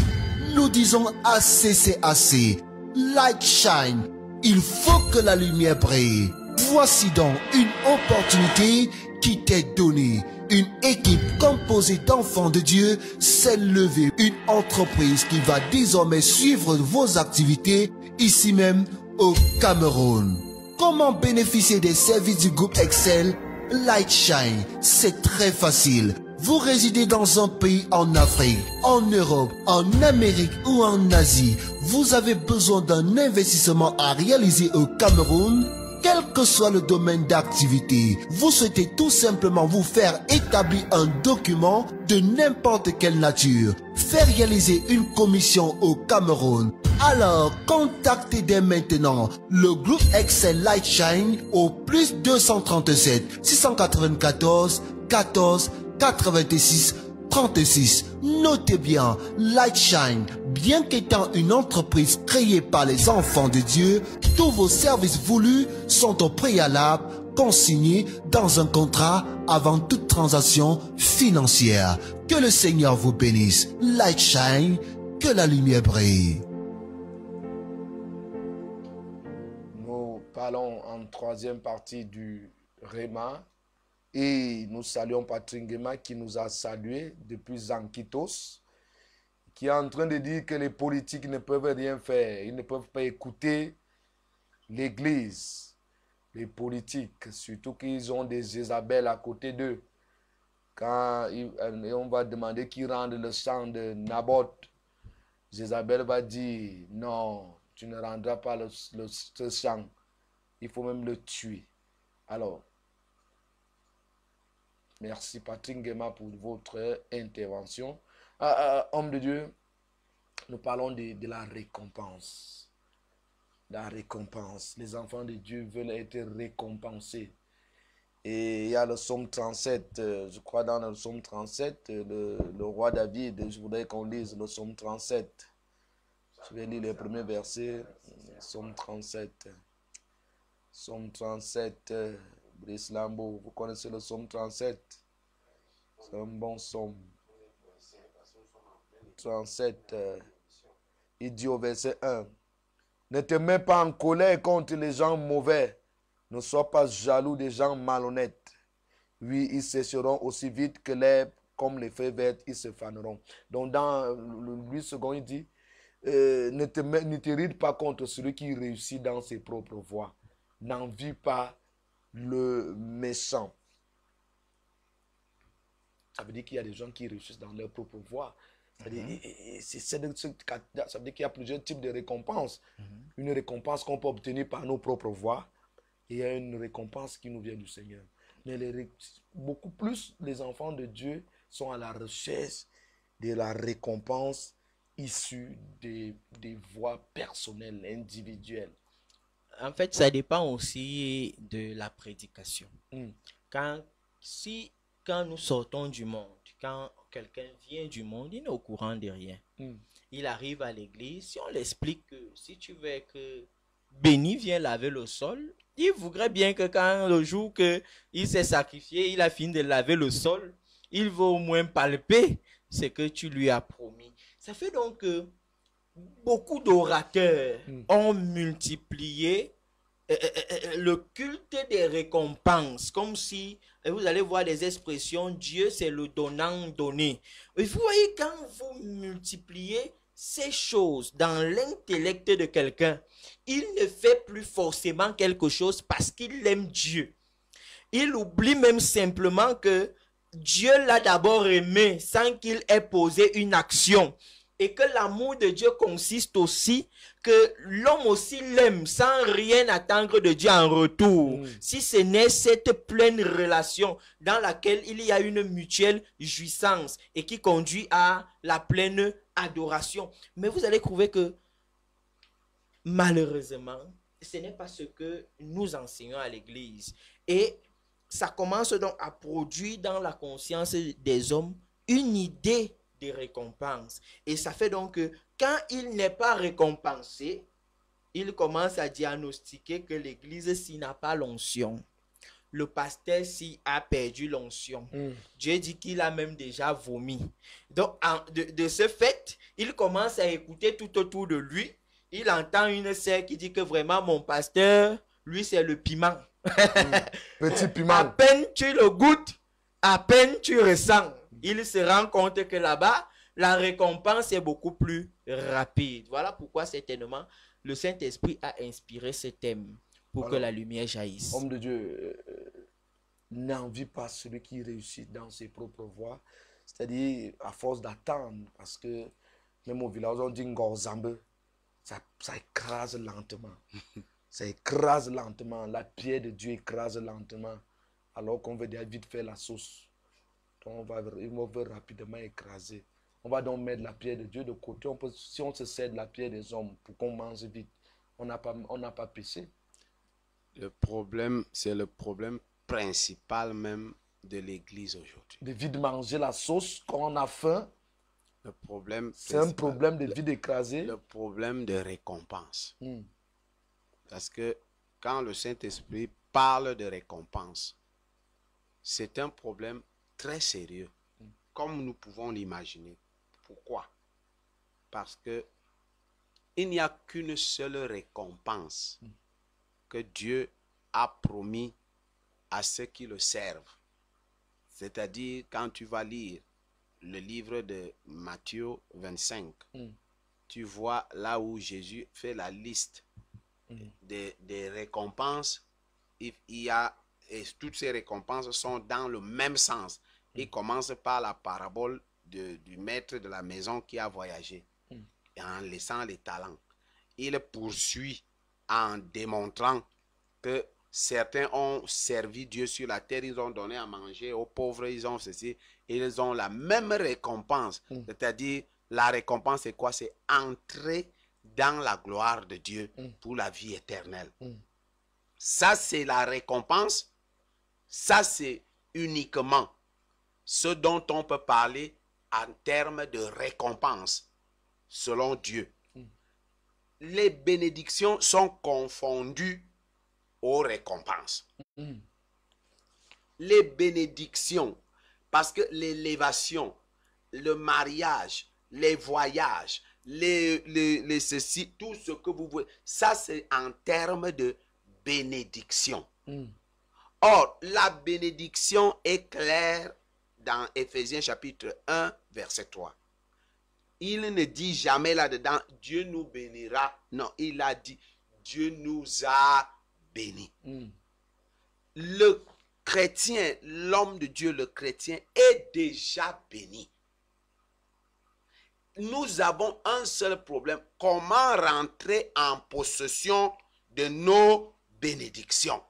Nous disons assez, c'est assez. Light shine. Il faut que la lumière brille. Voici donc une opportunité qui t'est donnée. Une équipe composée d'enfants de Dieu s'est levée. Une entreprise qui va désormais suivre vos activités ici même au Cameroun. Comment bénéficier des services du groupe Excel Light Shine? C'est très facile. Vous résidez dans un pays en Afrique, en Europe, en Amérique ou en Asie. Vous avez besoin d'un investissement à réaliser au Cameroun. Quel que soit le domaine d'activité, vous souhaitez tout simplement vous faire établir un document de n'importe quelle nature, faire réaliser une commission au Cameroun. Alors, contactez dès maintenant le groupe Excel Light Shine au plus 237 694 14 86 36. Notez bien, Light Shine, bien qu'étant une entreprise créée par les enfants de Dieu, tous vos services voulus sont au préalable consignés dans un contrat avant toute transaction financière. Que le Seigneur vous bénisse. Light Shine, que la lumière brille. Nous parlons en troisième partie du Réma. Et nous saluons Patrick Nguema qui nous a salués depuis Zanquitos, qui est en train de dire que les politiques ne peuvent rien faire. Ils ne peuvent pas écouter l'Église. Les politiques, surtout qu'ils ont des Isabelles à côté d'eux. Quand on va demander qu'ils rendent le sang de Naboth, Jézabel va dire, non, tu ne rendras pas ce sang. Il faut même le tuer. Alors, merci Patrick Nguema pour votre intervention. Homme de Dieu, nous parlons de la récompense. La récompense. Les enfants de Dieu veulent être récompensés. Et il y a le psaume 37, je crois dans le psaume 37, le roi David, je voudrais qu'on lise le psaume 37. Je vais lire les premiers versets, psaume 37. Psaume 37, Brice Lambeau, vous connaissez le psaume 37? C'est un bon psaume. 37, il dit au verset 1, ne te mets pas en colère contre les gens mauvais. Ne sois pas jaloux des gens malhonnêtes. Oui, ils sécheront aussi vite que l'herbe, comme les feuilles vertes, ils se faneront. Donc dans le 8 secondes, il dit, ne t'irrite pas contre celui qui réussit dans ses propres voies. N'envie pas le méchant. Ça veut dire qu'il y a des gens qui réussissent dans leur propre voie. Ça veut dire qu'il y a plusieurs types de récompenses. Une récompense qu'on peut obtenir par nos propres voies. Et il y a une récompense qui nous vient du Seigneur. Mais beaucoup plus, les enfants de Dieu sont à la recherche de la récompense issue des voies personnelles, individuelles. En fait, ça dépend aussi de la prédication. Quand nous sortons du monde, quand quelqu'un vient du monde, il n'est au courant de rien. Il arrive à l'église, si on l'explique que si tu veux que Béni vienne laver le sol, il voudrait bien que quand le jour qu'il s'est sacrifié, il a fini de laver le sol, il veut au moins palper ce que tu lui as promis. Ça fait donc que beaucoup d'orateurs ont multiplié le culte des récompenses, comme si vous allez voir des expressions, Dieu c'est le donnant-donné. Et vous voyez, quand vous multipliez ces choses dans l'intellect de quelqu'un, il ne fait plus forcément quelque chose parce qu'il aime Dieu. Il oublie même simplement que Dieu l'a d'abord aimé sans qu'il ait posé une action. Et que l'amour de Dieu consiste aussi que l'homme aussi l'aime sans rien attendre de Dieu en retour. Si ce n'est cette pleine relation dans laquelle il y a une mutuelle jouissance et qui conduit à la pleine adoration. Mais vous allez trouver que malheureusement, ce n'est pas ce que nous enseignons à l'église. Et ça commence donc à produire dans la conscience des hommes une idée de récompense. Et ça fait donc que quand il n'est pas récompensé, il commence à diagnostiquer que l'église s'y n'a pas l'onction. Le pasteur s'y a perdu l'onction. Dieu dit qu'il a même déjà vomi. Donc, de ce fait, il commence à écouter tout autour de lui. Il entend une sœur qui dit que vraiment mon pasteur, lui c'est le piment. Petit piment. À peine tu le goûtes, à peine tu ressens. Il se rend compte que là-bas, la récompense est beaucoup plus rapide. Voilà pourquoi certainement le Saint-Esprit a inspiré ce thème pour que la lumière jaillisse. Homme de Dieu, n'envie pas celui qui réussit dans ses propres voies. C'est-à-dire à force d'attendre, parce que même au village on dit Ngorzambe, ça écrase lentement. Ça écrase lentement. La pierre de Dieu écrase lentement. Alors qu'on veut déjà vite faire la sauce. Donc il va rapidement écraser. On va donc mettre la pierre de Dieu de côté. Si on se sert de la pierre des hommes pour qu'on mange vite, on n'a pas péché. Le problème, c'est le problème principal même de l'église aujourd'hui. De vite manger la sauce quand on a faim. Le problème, c'est un problème de vide écrasé. Le problème de récompense. Parce que quand le Saint-Esprit parle de récompense, c'est un problème très sérieux, comme nous pouvons l'imaginer. Pourquoi? Parce que il n'y a qu'une seule récompense que Dieu a promis à ceux qui le servent. C'est-à-dire, quand tu vas lire le livre de Matthieu 25, tu vois là où Jésus fait la liste des récompenses. Il y a, et toutes ces récompenses sont dans le même sens. Il commence par la parabole du maître de la maison qui a voyagé en laissant les talents. Il poursuit en démontrant que certains ont servi Dieu sur la terre, ils ont donné à manger aux pauvres, ils ont ceci, ils ont la même récompense. C'est-à-dire, la récompense c'est quoi? C'est entrer dans la gloire de Dieu pour la vie éternelle. Ça, c'est la récompense. Ça, c'est uniquement ce dont on peut parler en termes de récompense, selon Dieu. Les bénédictions sont confondues aux récompenses. Les bénédictions, parce que l'élévation, le mariage, les voyages, les ceci, tout ce que vous voulez, ça c'est en termes de bénédiction. Or, la bénédiction est claire dans Éphésiens chapitre 1, verset 3. Il ne dit jamais là-dedans, Dieu nous bénira. Non, il a dit, Dieu nous a bénis. Le chrétien, l'homme de Dieu, le chrétien, est déjà béni. Nous avons un seul problème. Comment rentrer en possession de nos bénédictions?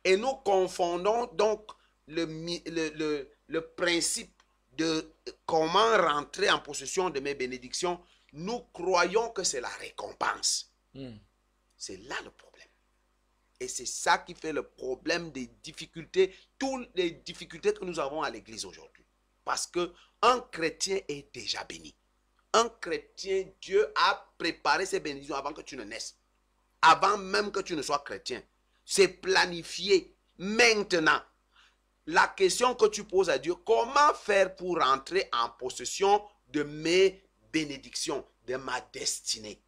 Et nous confondons donc le principe de comment rentrer en possession de mes bénédictions. Nous croyons que c'est la récompense. C'est là le problème. Et c'est ça qui fait le problème des difficultés, toutes les difficultés que nous avons à l'église aujourd'hui. Parce qu'un chrétien est déjà béni. Un chrétien, Dieu a préparé ses bénédictions avant que tu ne naisses. Avant même que tu ne sois chrétien. C'est planifié. Maintenant, la question que tu poses à Dieu, comment faire pour entrer en possession de mes bénédictions, de ma destinée?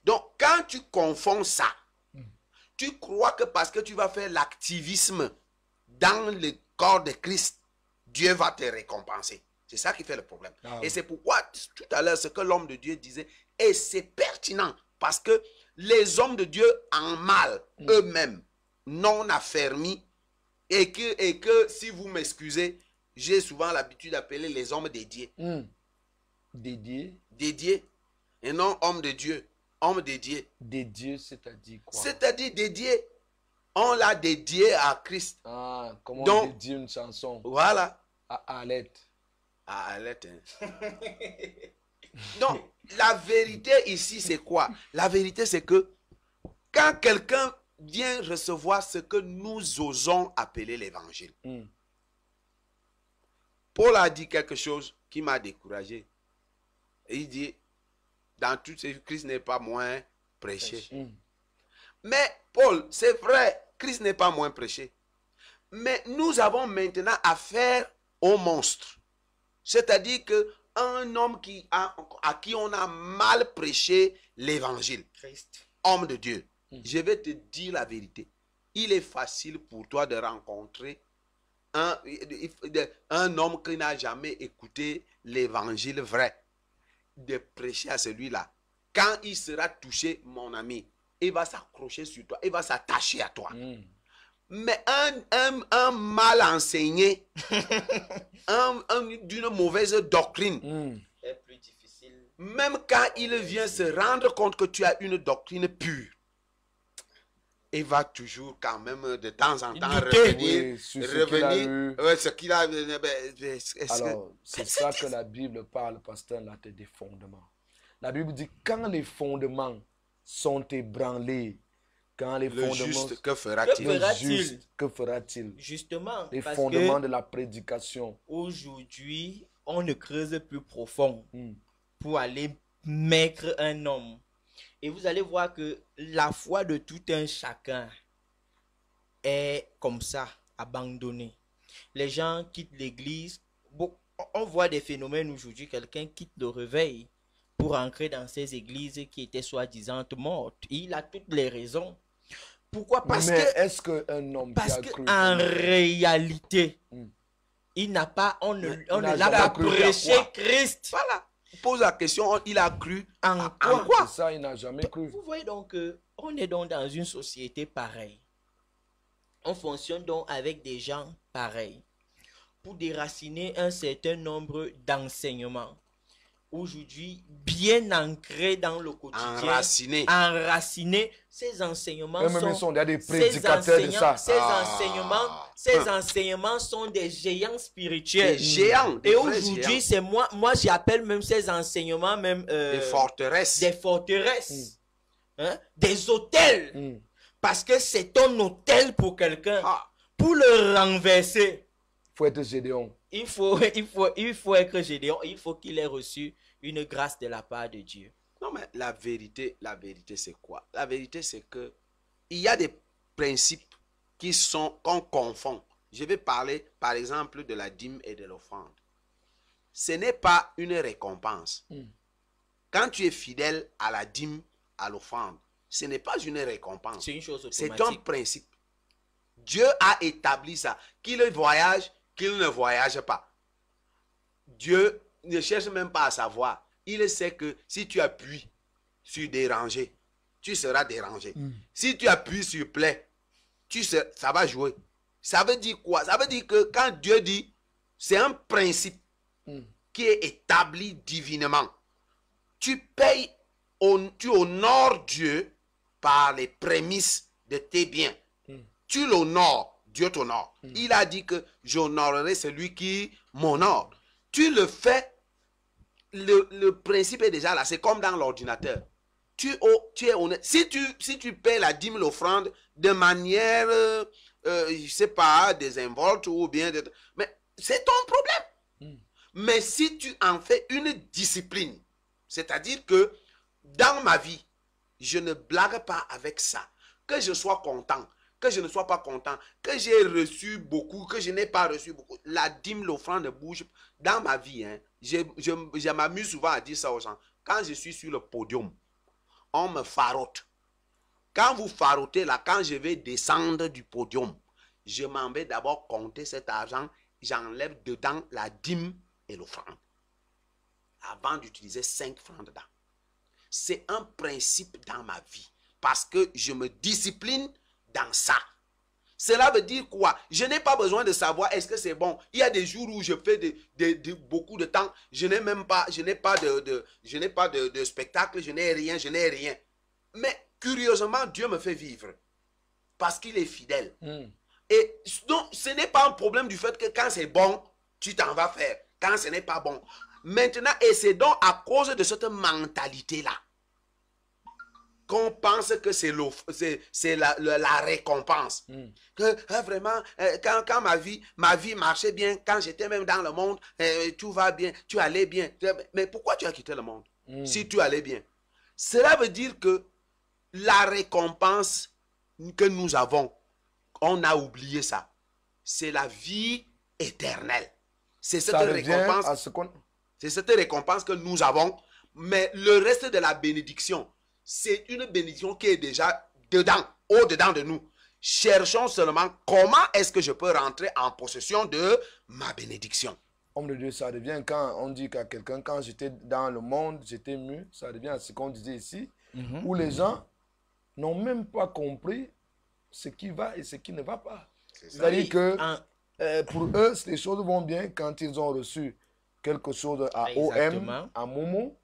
Donc, quand tu confonds ça, tu crois que parce que tu vas faire l'activisme dans le corps de Christ, Dieu va te récompenser. C'est ça qui fait le problème. Et c'est pourquoi, tout à l'heure, ce que l'homme de Dieu disait, et c'est pertinent, parce que les hommes de Dieu en mal, eux-mêmes, non affermis, et que si vous m'excusez, j'ai souvent l'habitude d'appeler les hommes dédiés. Dédié? Dédiés, et non homme de Dieu. Homme dédié. Dédié, c'est-à-dire quoi? C'est-à-dire dédié. On l'a dédié à Christ. Ah, comment donc, on dédie une chanson? Voilà. À Alette. À Alette. Hein. Donc, la vérité ici, c'est quoi? La vérité, c'est que quand quelqu'un vient recevoir ce que nous osons appeler l'évangile, Paul a dit quelque chose qui m'a découragé. Il dit, dans tout ce Christ n'est pas moins prêché. Mais Paul, c'est vrai, Christ n'est pas moins prêché. Mais nous avons maintenant affaire au monstre. C'est-à-dire qu'un homme à qui on a mal prêché l'évangile, homme de Dieu, je vais te dire la vérité. Il est facile pour toi de rencontrer un homme qui n'a jamais écouté l'évangile vrai, de prêcher à celui-là. Quand il sera touché, mon ami, il va s'accrocher sur toi, il va s'attacher à toi. Mais un mal enseigné, d'une mauvaise doctrine, est plus difficile. Même quand il vient se rendre compte que tu as une doctrine pure, il va toujours quand même de temps en temps revenir, ce qu'il a eu. Alors, c'est ça que la Bible parle, pasteur, là, des fondements. La Bible dit, quand les fondements sont ébranlés, quand les fondements... Juste, que fera-t-il? Que fera-t-il? Justement, les parce fondements que de la prédication. Aujourd'hui, on ne creuse plus profond pour aller mettre un homme. Et vous allez voir que la foi de tout un chacun est comme ça, abandonnée. Les gens quittent l'église. Bon, on voit des phénomènes aujourd'hui. Quelqu'un quitte le réveil pour entrer dans ces églises qui étaient soi-disant mortes. Il a toutes les raisons. Pourquoi? Parce Mais que est-ce qu'un homme qui Parce a cru qu'en réalité, il n'a pas, on ne n'a l'a jamais pas cru à prêché quoi? Christ. Voilà. Pose la question, il a cru En quoi? quoi? C'est ça, il n'a jamais cru. Vous voyez donc, on est donc dans une société pareille. On fonctionne donc avec des gens pareils pour déraciner un certain nombre d'enseignements. Aujourd'hui, bien ancrés dans le quotidien, enracinés, ces enseignements sont des prédicateurs de ça. Ces enseignements sont des géants spirituels. Des géants. Et aujourd'hui, c'est moi j'appelle même ces enseignements même des forteresses. Des forteresses. Hein? Des hôtels. Parce que c'est un hôtel pour quelqu'un. Pour le renverser, il faut être Gédéon. Il faut être Gédéon. Il faut qu'il ait reçu une grâce de la part de Dieu. Non, mais la vérité c'est quoi? La vérité, c'est que il y a des principes qu'on confond. Je vais parler, par exemple, de la dîme et de l'offrande. Ce n'est pas une récompense. Quand tu es fidèle à la dîme, à l'offrande, ce n'est pas une récompense. C'est une chose automatique. C'est un principe. Dieu a établi ça. Qu'il voyage, qu'il ne voyage pas. Dieu ne cherche même pas à savoir. Il sait que si tu appuies sur déranger, tu seras dérangé. Si tu appuies sur play, ça va jouer. Ça veut dire quoi? Ça veut dire que quand Dieu dit, c'est un principe qui est établi divinement. Tu payes, tu honores Dieu par les prémices de tes biens. Tu l'honores, Dieu t'honore. Il a dit que j'honorerai celui qui m'honore. Tu le fais, le principe est déjà là. C'est comme dans l'ordinateur. Tu es honnête. Si tu paies la dîme, l'offrande de manière, je sais pas, désinvolte ou bien... mais c'est ton problème. Mais si tu en fais une discipline, c'est-à-dire que dans ma vie, je ne blague pas avec ça. Que je sois content, que je ne sois pas content, que j'ai reçu beaucoup, que je n'ai pas reçu beaucoup. La dîme, l'offrande ne bouge. Dans ma vie, hein, je m'amuse souvent à dire ça aux gens. Quand je suis sur le podium, on me farote. Quand vous farotez là, quand je vais descendre du podium, je m'en vais d'abord compter cet argent. J'enlève dedans la dîme et l'offrande. Avant d'utiliser 5 francs dedans. C'est un principe dans ma vie. Parce que je me discipline dans ça. Cela veut dire quoi? Je n'ai pas besoin de savoir est-ce que c'est bon. Il y a des jours où je fais beaucoup de temps. Je n'ai pas de spectacle, je n'ai rien. Mais curieusement, Dieu me fait vivre. Parce qu'il est fidèle. Et donc, ce n'est pas un problème du fait que quand c'est bon, tu t'en vas faire. Quand ce n'est pas bon. Maintenant, et c'est donc à cause de cette mentalité-là qu'on pense que c'est la récompense. Que vraiment, quand ma vie marchait bien, quand j'étais même dans le monde, tout va bien, tu allais bien. Mais pourquoi tu as quitté le monde si tu allais bien? Cela veut dire que la récompense que nous avons, on a oublié ça. C'est la vie éternelle. C'est cette récompense. C'est cette récompense que nous avons. Mais le reste de la bénédiction, c'est une bénédiction qui est déjà dedans, au-dedans de nous. Cherchons seulement comment est-ce que je peux rentrer en possession de ma bénédiction. Homme de Dieu, ça revient quand on dit qu'à quelqu'un, quand j'étais dans le monde, j'étais mu, ça revient à ce qu'on disait ici, où les gens n'ont même pas compris ce qui va et ce qui ne va pas. C'est-à-dire que pour eux, les choses vont bien quand ils ont reçu quelque chose à OM, à Momo.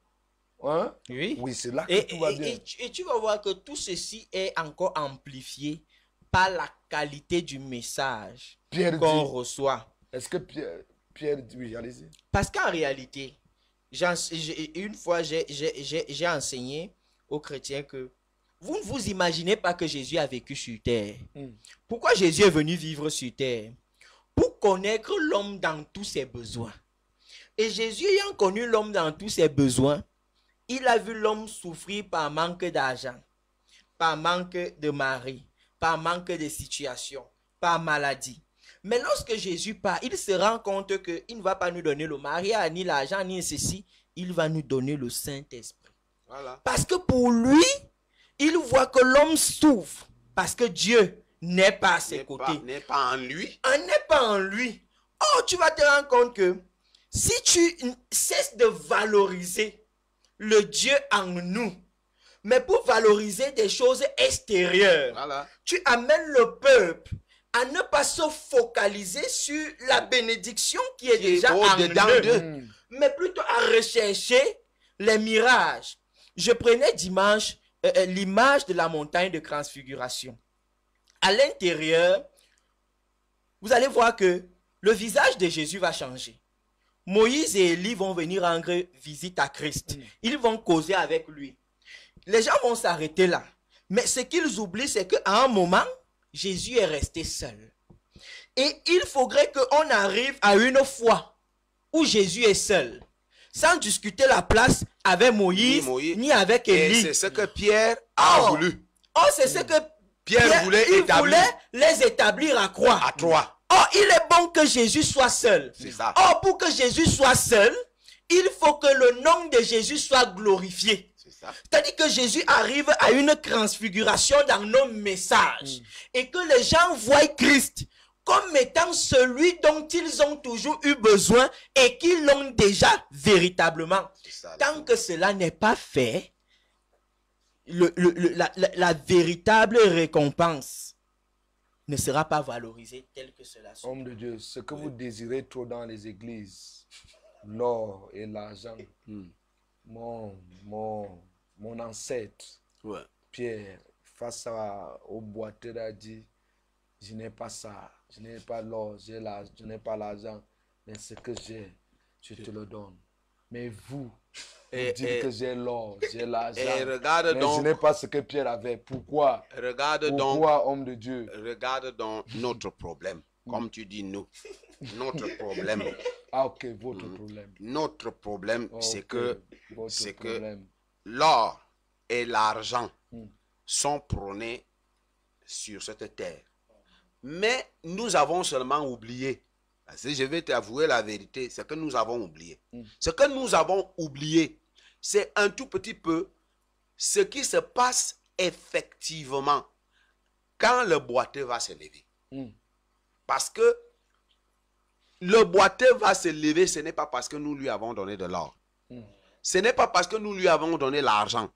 Hein? Oui, c'est là que tout va bien. Et tu vas voir que tout ceci est encore amplifié par la qualité du message qu'on reçoit. Est-ce que Pierre dit, oui, allez-y. Parce qu'en réalité, une fois, j'ai enseigné aux chrétiens que vous ne vous imaginez pas que Jésus a vécu sur terre. Pourquoi Jésus est venu vivre sur terre? Pour connaître l'homme dans tous ses besoins. Et Jésus ayant connu l'homme dans tous ses besoins, il a vu l'homme souffrir par manque d'argent, par manque de mari, par manque de situation, par maladie. Mais lorsque Jésus part, il se rend compte qu'il ne va pas nous donner le mariage, ni l'argent, ni ceci. Il va nous donner le Saint-Esprit. Voilà. Parce que pour lui, il voit que l'homme souffre parce que Dieu n'est pas à ses côtés. N'est pas en lui. On n'est pas en lui. Oh, tu vas te rendre compte que si tu cesses de valoriser le Dieu en nous, mais pour valoriser des choses extérieures, Voilà. tu amènes le peuple à ne pas se focaliser sur la bénédiction qui est déjà en eux, mais plutôt à rechercher les mirages. Je prenais dimanche l'image de la montagne de transfiguration. À l'intérieur, vous allez voir que le visage de Jésus va changer. Moïse et Élie vont venir rendre visite à Christ. Ils vont causer avec lui. Les gens vont s'arrêter là. Mais ce qu'ils oublient, c'est qu'à un moment, Jésus est resté seul. Et il faudrait qu'on arrive à une fois où Jésus est seul, sans discuter la place avec Moïse, ni avec Élie. Et c'est ce que Pierre a voulu. Oh, c'est ce que Pierre voulait les établir à quoi? À Troie. Oh, il est bon que Jésus soit seul. C'est ça. Oh, pour que Jésus soit seul, il faut que le nom de Jésus soit glorifié. C'est-à-dire que Jésus arrive à une transfiguration dans nos messages. Et que les gens voient Christ comme étant celui dont ils ont toujours eu besoin et qu'ils l'ont déjà véritablement. Ça, tant que cela n'est pas fait, la véritable récompense ne sera pas valorisée telle que cela soit. Homme de Dieu, ce que vous désirez trop dans les églises, l'or et l'argent, mon ancêtre, Pierre, face au boiteux, a dit, je n'ai pas ça, je n'ai pas l'or, je n'ai pas l'argent, mais ce que j'ai, je te le donne. Mais vous dites que j'ai l'or, j'ai l'argent, mais je n'ai pas ce que Pierre avait. Pourquoi? Pourquoi, homme de Dieu? Regarde donc notre problème. Comme tu dis nous. Notre problème. Ah ok, votre problème. Notre problème, c'est que l'or et l'argent sont prônés sur cette terre. Mais nous avons seulement oublié. Si je vais t'avouer la vérité, c'est que nous avons oublié. Ce que nous avons oublié, c'est un tout petit peu ce qui se passe effectivement quand le boiteux va se lever. Parce que le boiteux va se lever, ce n'est pas parce que nous lui avons donné de l'or. Ce n'est pas parce que nous lui avons donné l'argent.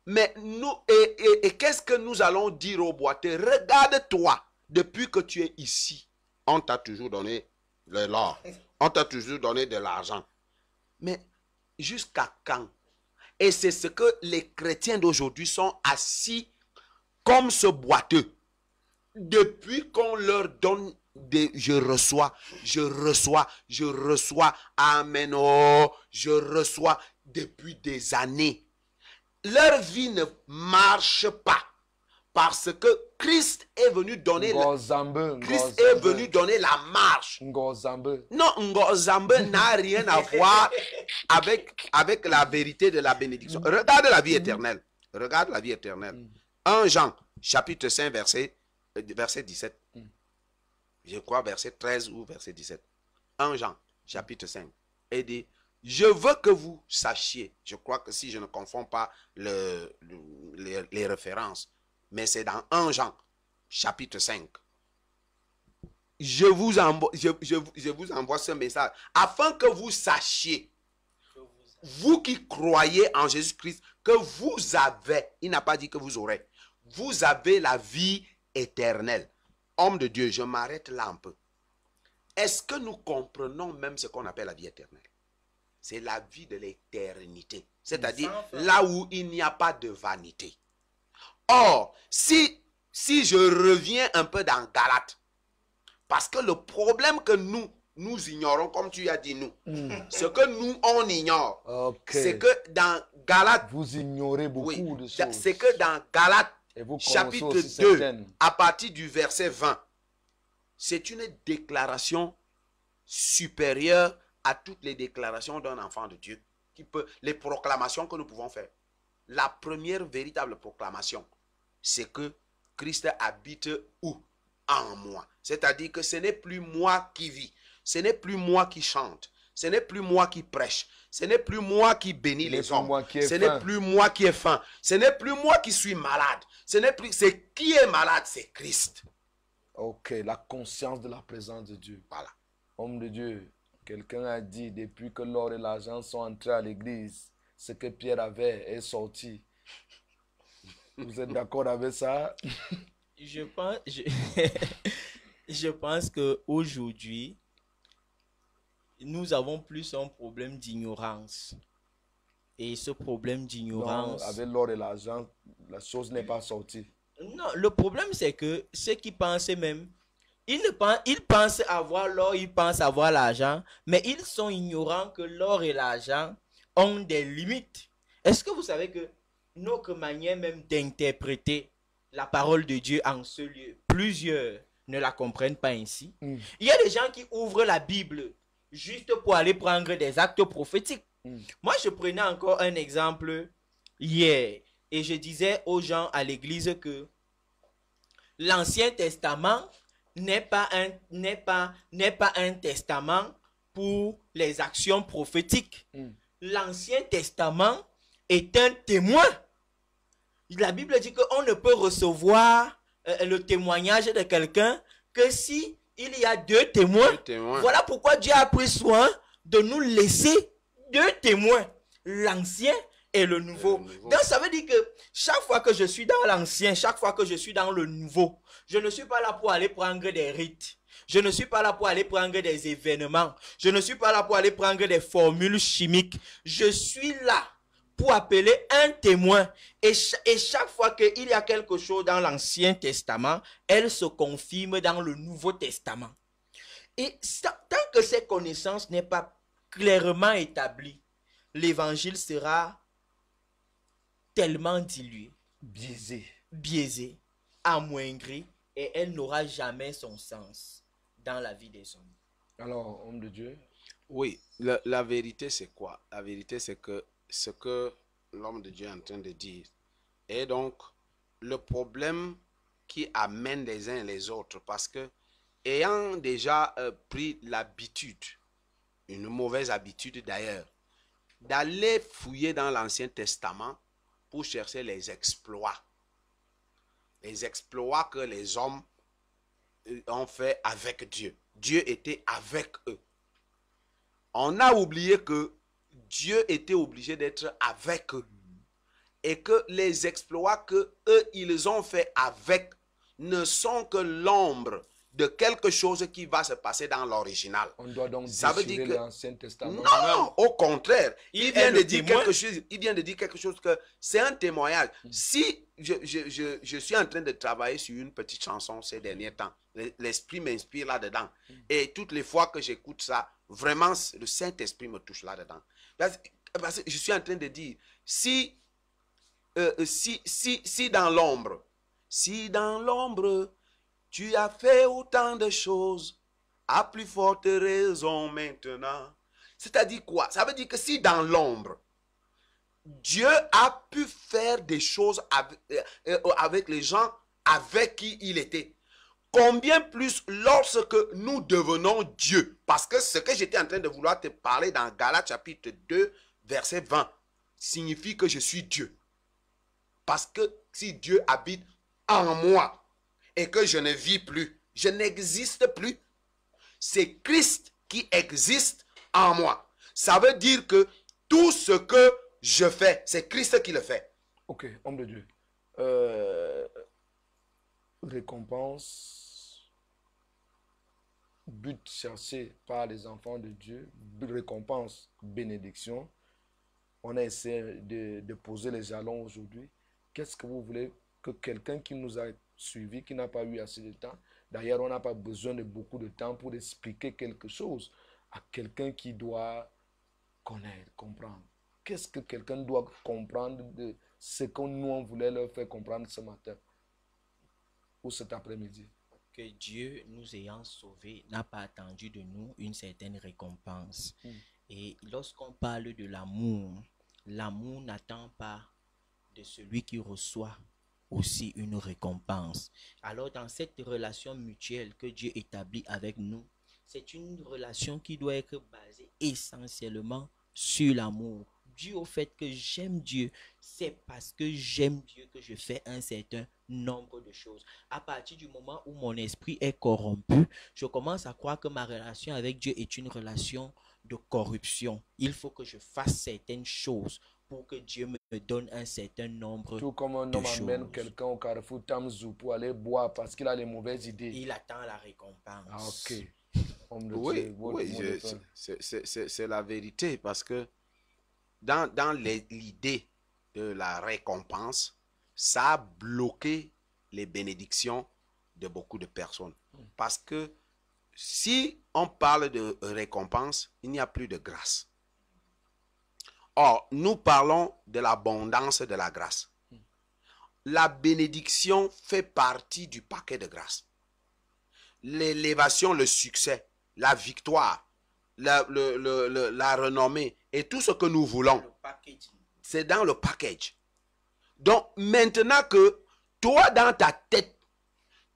Mais nous, et qu'est-ce que nous allons dire au boiteux? Regarde-toi, depuis que tu es ici, on t'a toujours donné de l'or. On t'a toujours donné de l'argent. Mais jusqu'à quand? Et c'est ce que les chrétiens d'aujourd'hui sont assis comme ce boiteux. Depuis qu'on leur donne je reçois, amen, oh, je reçois depuis des années. Leur vie ne marche pas parce que Christ est venu donner la marche. Non, Ngozambe n'a rien à voir avec la vérité de la bénédiction. Regarde la vie éternelle. Regarde la vie éternelle. 1 Jean, chapitre 5, verset 17. Je crois verset 13 ou verset 17. 1 Jean, chapitre 5. Et dit, je veux que vous sachiez, je crois que si je ne confonds pas les références, mais c'est dans 1 Jean, chapitre 5. Je vous envoie ce message afin que vous sachiez, vous qui croyez en Jésus-Christ, que vous avez, il n'a pas dit que vous aurez, vous avez la vie éternelle. Homme de Dieu, je m'arrête là un peu. Est-ce que nous comprenons même ce qu'on appelle la vie éternelle? C'est la vie de l'éternité. C'est-à-dire là où il n'y a pas de vanité. Or, si je reviens un peu dans Galates, parce que le problème que nous ignorons, comme tu as dit nous, ce que nous on ignore, c'est que dans Galates, vous ignorez beaucoup de choses. C'est que dans Galates, chapitre 2, à partir du verset 20, c'est une déclaration supérieure à toutes les déclarations d'un enfant de Dieu, les proclamations que nous pouvons faire. La première véritable proclamation, c'est que Christ habite où? En moi. C'est-à-dire que ce n'est plus moi qui vis, ce n'est plus moi qui chante, Ce n'est plus moi qui prêche. Ce n'est plus moi qui bénis les hommes. Ce n'est plus moi qui ai faim. Ce n'est plus moi qui suis malade. Ce n'est plus... C'est qui est malade, c'est Christ. Ok, la conscience de la présence de Dieu. Voilà. Homme de Dieu, quelqu'un a dit, depuis que l'or et l'argent sont entrés à l'église, ce que Pierre avait est sorti. Vous êtes d'accord avec ça? Je pense qu'aujourd'hui, nous avons plus un problème d'ignorance. Et ce problème d'ignorance... Avec l'or et l'argent, la chose n'est pas sortie. Non, le problème c'est que ceux qui pensaient même, ils pensent avoir l'or, ils pensent avoir l'argent, mais ils sont ignorants que l'or et l'argent ont des limites. Est-ce que vous savez que notre manière même d'interpréter la parole de Dieu en ce lieu, plusieurs ne la comprennent pas ainsi. Il y a des gens qui ouvrent la Bible juste pour aller prendre des actes prophétiques. Moi, je prenais encore un exemple hier et je disais aux gens à l'église que l'Ancien Testament n'est pas un testament pour les actions prophétiques. L'Ancien Testament est un témoin. La Bible dit qu'on ne peut recevoir le témoignage de quelqu'un que si il y a deux témoins. Voilà pourquoi Dieu a pris soin de nous laisser deux témoins, l'ancien et le nouveau. Donc ça veut dire que chaque fois que je suis dans l'ancien, chaque fois que je suis dans le nouveau, je ne suis pas là pour aller prendre des rites. Je ne suis pas là pour aller prendre des événements. Je ne suis pas là pour aller prendre des formules chimiques. Je suis là pour appeler un témoin. Et chaque fois qu'il y a quelque chose dans l'Ancien Testament, elle se confirme dans le Nouveau Testament. Et tant que ces connaissances n'est pas clairement établies, l'évangile sera tellement dilué, biaisé, amoindri, et elle n'aura jamais son sens dans la vie des hommes. Alors, homme de Dieu? Oui, la vérité c'est quoi? La vérité c'est que ce que l'homme de Dieu est en train de dire est donc le problème qui amène les uns et les autres, parce que ayant déjà pris l'habitude, une mauvaise habitude d'ailleurs, d'aller fouiller dans l'Ancien Testament pour chercher les exploits que les hommes ont fait avec Dieu. Dieu était avec eux. On a oublié que Dieu était obligé d'être avec eux. Et que les exploits que eux, ils ont fait avec ne sont que l'ombre de quelque chose qui va se passer dans l'original. On doit donc déchirer l'Ancien Testament. Non, au contraire. Il vient de dire quelque chose que c'est un témoignage. Si je suis en train de travailler sur une petite chanson ces derniers temps, l'Esprit m'inspire là-dedans. Et toutes les fois que j'écoute ça, vraiment, le Saint-Esprit me touche là-dedans. Parce que je suis en train de dire, si dans l'ombre, tu as fait autant de choses, à plus forte raison maintenant. C'est-à-dire quoi? Ça veut dire que si dans l'ombre, Dieu a pu faire des choses avec les gens avec qui il était, combien plus lorsque nous devenons Dieu? Parce que ce que j'étais en train de vouloir te parler dans Galates chapitre 2, verset 20, signifie que je suis Dieu. Parce que si Dieu habite en moi, et que je ne vis plus, je n'existe plus, c'est Christ qui existe en moi. Ça veut dire que tout ce que je fais, c'est Christ qui le fait. Ok, homme de Dieu. Récompense, but cherché par les enfants de Dieu, récompense, bénédiction. On a essayé de poser les jalons aujourd'hui. Qu'est-ce que vous voulez que quelqu'un qui nous a suivi, qui n'a pas eu assez de temps, d'ailleurs on n'a pas besoin de beaucoup de temps pour expliquer quelque chose à quelqu'un qui doit connaître, comprendre. Qu'est-ce que quelqu'un doit comprendre de ce que nous on voulait leur faire comprendre ce matin ou cet après-midi? Que Dieu, nous ayant sauvés, n'a pas attendu de nous une certaine récompense. Et lorsqu'on parle de l'amour, l'amour n'attend pas de celui qui reçoit aussi une récompense. Alors dans cette relation mutuelle que Dieu établit avec nous, c'est une relation qui doit être basée essentiellement sur l'amour. Dû au fait que j'aime Dieu, c'est parce que j'aime Dieu que je fais un certain nombre de choses. À partir du moment où mon esprit est corrompu, je commence à croire que ma relation avec Dieu est une relation de corruption. Il faut que je fasse certaines choses pour que Dieu me donne un certain nombre Tout comme un de homme amène choses. quelqu'un au carrefour Tamzou pour aller boire parce qu'il a les mauvaises idées. Il attend la récompense. Ah, ok. Homme de Oui, Dieu, votre oui, mot de fin. c'est la vérité parce que dans l'idée de la récompense, ça a bloqué les bénédictions de beaucoup de personnes. Parce que si on parle de récompense, il n'y a plus de grâce. Or, nous parlons de l'abondance de la grâce. La bénédiction fait partie du paquet de grâce. L'élévation, le succès, la victoire, la renommée et tout ce que nous voulons, c'est dans le package. Donc, maintenant que toi, dans ta tête,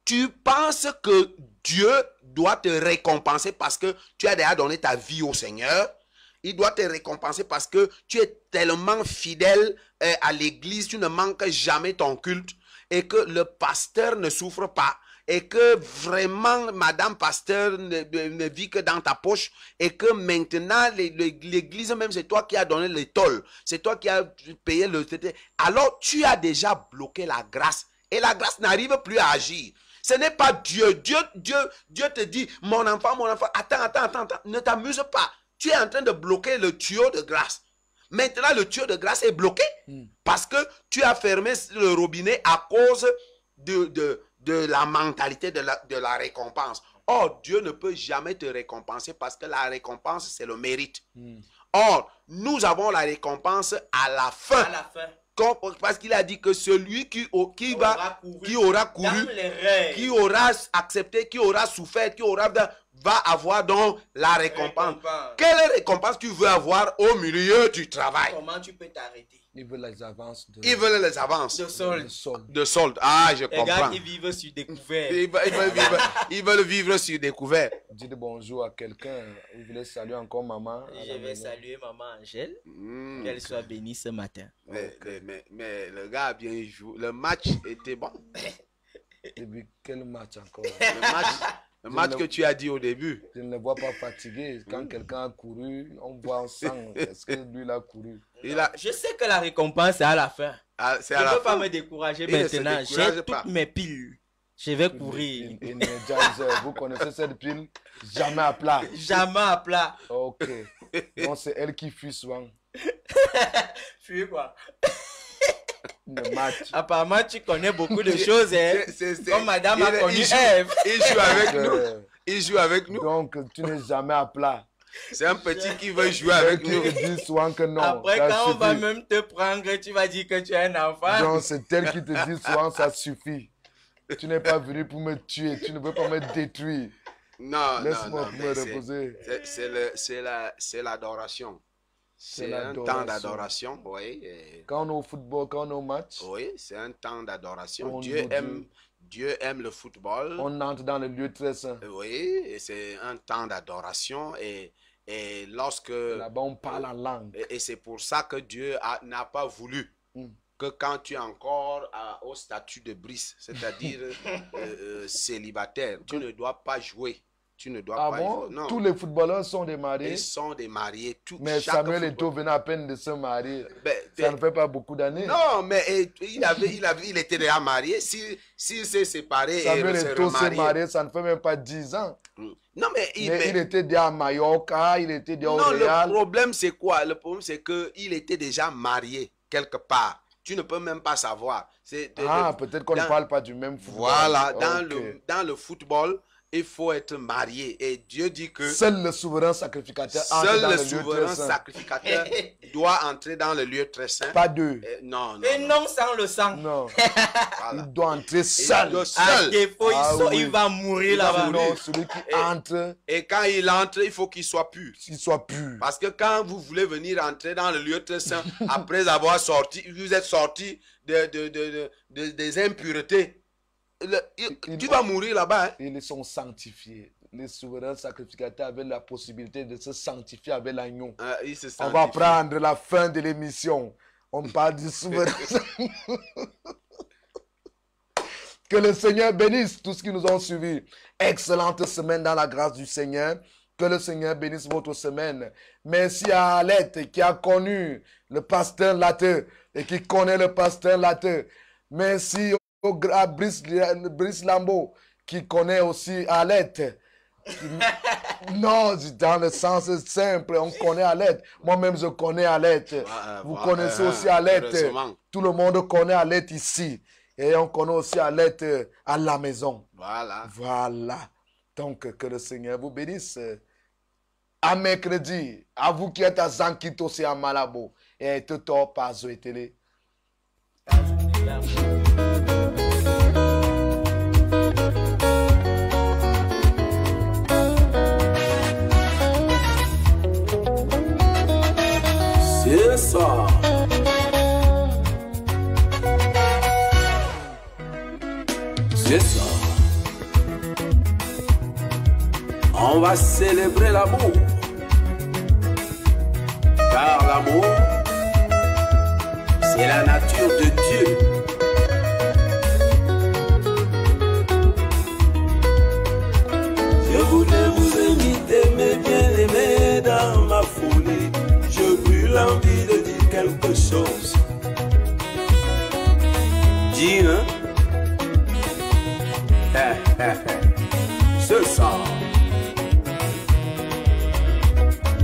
tu penses que Dieu doit te récompenser parce que tu as déjà donné ta vie au Seigneur. Il doit te récompenser parce que tu es tellement fidèle à l'église, tu ne manques jamais ton culte et que le pasteur ne souffre pas et que vraiment madame pasteur ne vit que dans ta poche et que maintenant l'église même c'est toi qui as donné les tolls, c'est toi qui as payé le... Alors tu as déjà bloqué la grâce et la grâce n'arrive plus à agir. Ce n'est pas Dieu. Dieu te dit, mon enfant, attends, ne t'amuse pas. Tu es en train de bloquer le tuyau de grâce. Maintenant, le tuyau de grâce est bloqué parce que tu as fermé le robinet à cause de la mentalité de la récompense. Or, Dieu ne peut jamais te récompenser parce que la récompense, c'est le mérite. Or, nous avons la récompense à la fin. À la fin. Parce qu'il a dit que celui qui aura couru, qui aura accepté, qui aura souffert, va avoir donc la récompense. Quelle récompense tu veux avoir au milieu du travail? Comment tu peux t'arrêter? Ils veulent les avances. Ils veulent les avances. De solde. Ah, je comprends. Les gars qui vivent sur découvert. Ils veulent vivre sur découvert. Dites bonjour à quelqu'un. Vous voulez saluer encore maman? Je vais saluer maman Angèle. Qu'elle soit bénie ce matin. Mais le gars a bien joué. Le match était bon. Et puis, quel match encore? Le match que tu as dit au début. Je ne le vois pas fatigué. Quand quelqu'un a couru, on voit en sang. Est-ce que lui, il a couru? Je sais que la récompense est à la fin. Je ne peux pas me décourager maintenant. J'ai toutes mes piles. Je vais courir. Vous connaissez cette pile? Jamais à plat. Jamais à plat. Ok. Donc, c'est elle qui fuit souvent. Fuit quoi? Le match. Apparemment, tu connais beaucoup de choses. Comme madame a connu Ève. Il joue avec nous. Donc, tu n'es jamais à plat. C'est un petit qui veut jouer avec nous. Qui te dit souvent que non. Après, quand on va même te prendre, tu vas dire que tu es un enfant. Donc, c'est elle qui te dit souvent ça suffit. Tu n'es pas venu pour me tuer. Tu ne veux pas me détruire. Non, laisse-moi me reposer. C'est l'adoration. C'est un temps d'adoration, oui. Quand on est au football, quand on est au match. Oui, c'est un temps d'adoration. Dieu aime le football. On entre dans le lieu très saint. Oui, c'est un temps d'adoration et lorsque... Là-bas, on parle en langue. Et c'est pour ça que Dieu n'a pas voulu que quand tu es encore au statut de bris, c'est-à-dire célibataire, tu ne dois pas jouer. Tu ne dois pas jouer. Non. Tous les footballeurs sont des mariés. Ils sont des mariés. Mais Samuel Eto'o venait à peine de se marier. Ça ne fait pas beaucoup d'années. Non, mais il était déjà marié. S'il s'est séparé Samuel Eto'o s'est marié, ça ne fait même pas 10 ans. Non, mais il était déjà à Mallorca, il était déjà au Real. Le problème, c'est quoi? Le problème, c'est qu'il était déjà marié quelque part. Tu ne peux même pas savoir. Peut-être qu'on ne parle pas du même football. Voilà, dans le football, il faut être marié. Et Dieu dit que seul le souverain sacrificateur doit entrer dans le lieu très saint. Pas deux. Non. Et non sans le sang. Non. Voilà. Il doit entrer seul. À défaut, il va mourir là-bas. Non, celui qui entre. Et quand il entre, il faut qu'il soit pur. Qu'il soit pur. Parce que quand vous voulez venir entrer dans le lieu très saint, après avoir sorti, vous êtes sorti des impuretés. Tu vas mourir là-bas. Hein? Ils sont sanctifiés. Les souverains sacrificateurs avaient la possibilité de se sanctifier avec l'agneau. On va prendre la fin de l'émission. On parle du souverain. Que le Seigneur bénisse tous ceux qui nous ont suivis. Excellente semaine dans la grâce du Seigneur. Que le Seigneur bénisse votre semaine. Merci à Alette qui a connu le pasteur Latte et qui connaît le pasteur Latte. Merci à Brice Lambeau qui connaît aussi Alette. Non, dans le sens simple, on connaît Alette. Moi-même, je connais Alette. Vous connaissez aussi Alette. Tout le monde connaît Alette ici. Et on connaît aussi Alette à la maison. Voilà. Donc, que le Seigneur vous bénisse. À mercredi, à vous qui êtes à Zankito, c'est à Malabo. Et tout par Zoé Télé. C'est ça. C'est ça. On va célébrer l'amour. Car l'amour, c'est la nature de Dieu. Je voulais vous inviter, mes bien-aimés, dans ma folie. Je brûle l'envie de dire quelque chose. Dis, hein? C'est ça.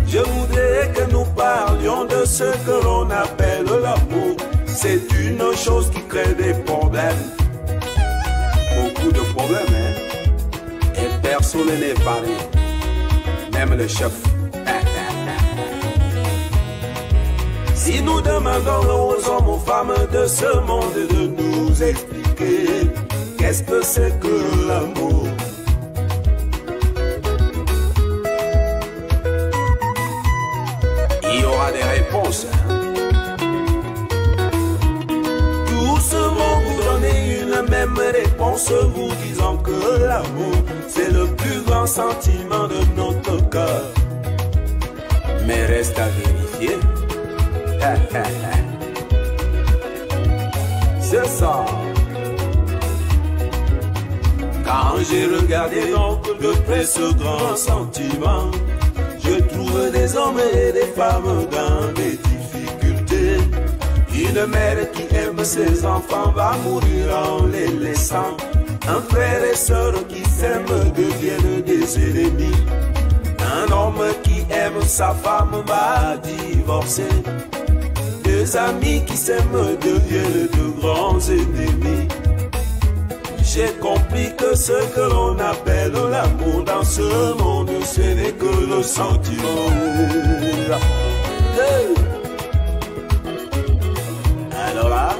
Je voudrais que nous parlions de ce que l'on appelle l'amour. C'est une chose qui crée des problèmes. Beaucoup de problèmes, hein? Et personne n'est paré. Même le chef. Si nous demandons aux hommes, aux femmes de ce monde de nous expliquer qu'est-ce que c'est que l'amour, il y aura des réponses. Tous vont vous donner une même réponse, vous disant que l'amour, c'est le plus grand sentiment de notre cœur. Mais reste à vérifier. C'est ça. Quand j'ai regardé donc de près ce grand sentiment, je trouve des hommes et des femmes dans des difficultés. Une mère qui aime ses enfants va mourir en les laissant. Un frère et sœur qui s'aiment deviennent des ennemis. Un homme qui aime sa femme va divorcer. Deux amis qui s'aiment deviennent de grands ennemis. J'ai compris que ce que l'on appelle l'amour dans ce monde, ce n'est que le sentiment. Alors là,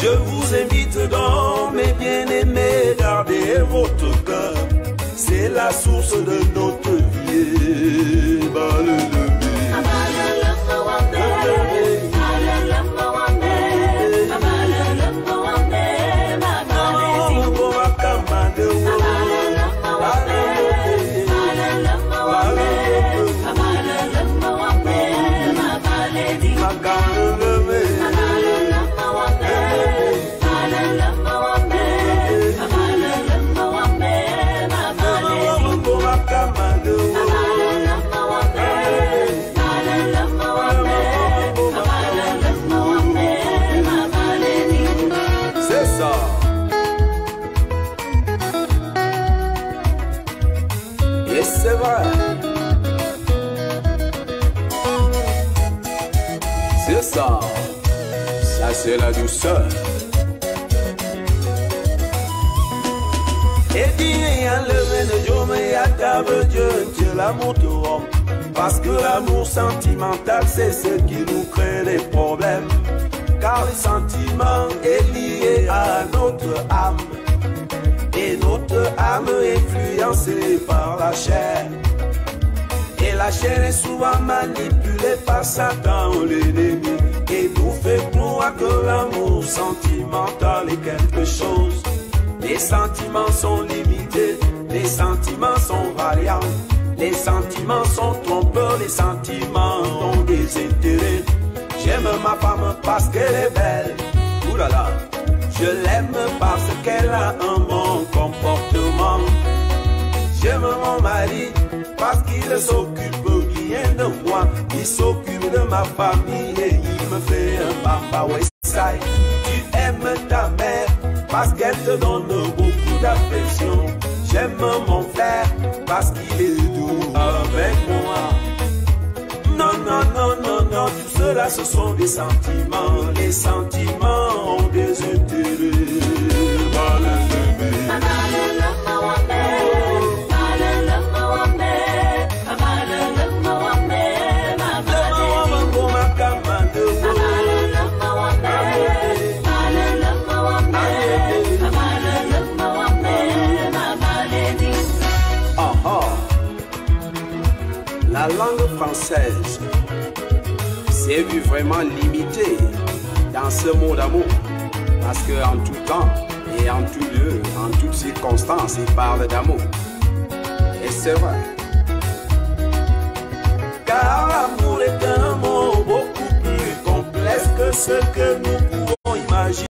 je vous invite donc, mes bien-aimés, gardez votre cœur. C'est la source de notre vie. Et c'est vrai. C'est ça. Ça c'est la douceur. Et bien enlevé le jour et à table Dieu l'amour de l'homme. Parce que l'amour sentimental c'est ce qui nous crée des problèmes. Car le sentiment est lié à notre âme. Et notre âme est influencée par la chair. Et la chair est souvent manipulée par Satan, l'ennemi. et nous fait croire que l'amour sentimental est quelque chose. Les sentiments sont limités, les sentiments sont variables, les sentiments sont trompeurs, les sentiments ont des intérêts. J'aime ma femme parce qu'elle est belle, oulala. Je l'aime parce qu'elle a un bon comportement. J'aime mon mari parce qu'il s'occupe bien de moi. Il s'occupe de ma famille et il me fait un papa Westside. Tu aimes ta mère parce qu'elle te donne beaucoup d'affection. J'aime mon frère parce qu'il est doux avec moi. Non, non, non, non, non, tout cela ce sont des sentiments. Les sentiments ont des intérêts. La langue française s'est vue vraiment limitée dans ce mot d'amour, parce qu'en tout temps et en tout lieu, en toutes circonstances, il parle d'amour. Et c'est vrai. Car l'amour est un mot beaucoup plus complexe que ce que nous pouvons imaginer.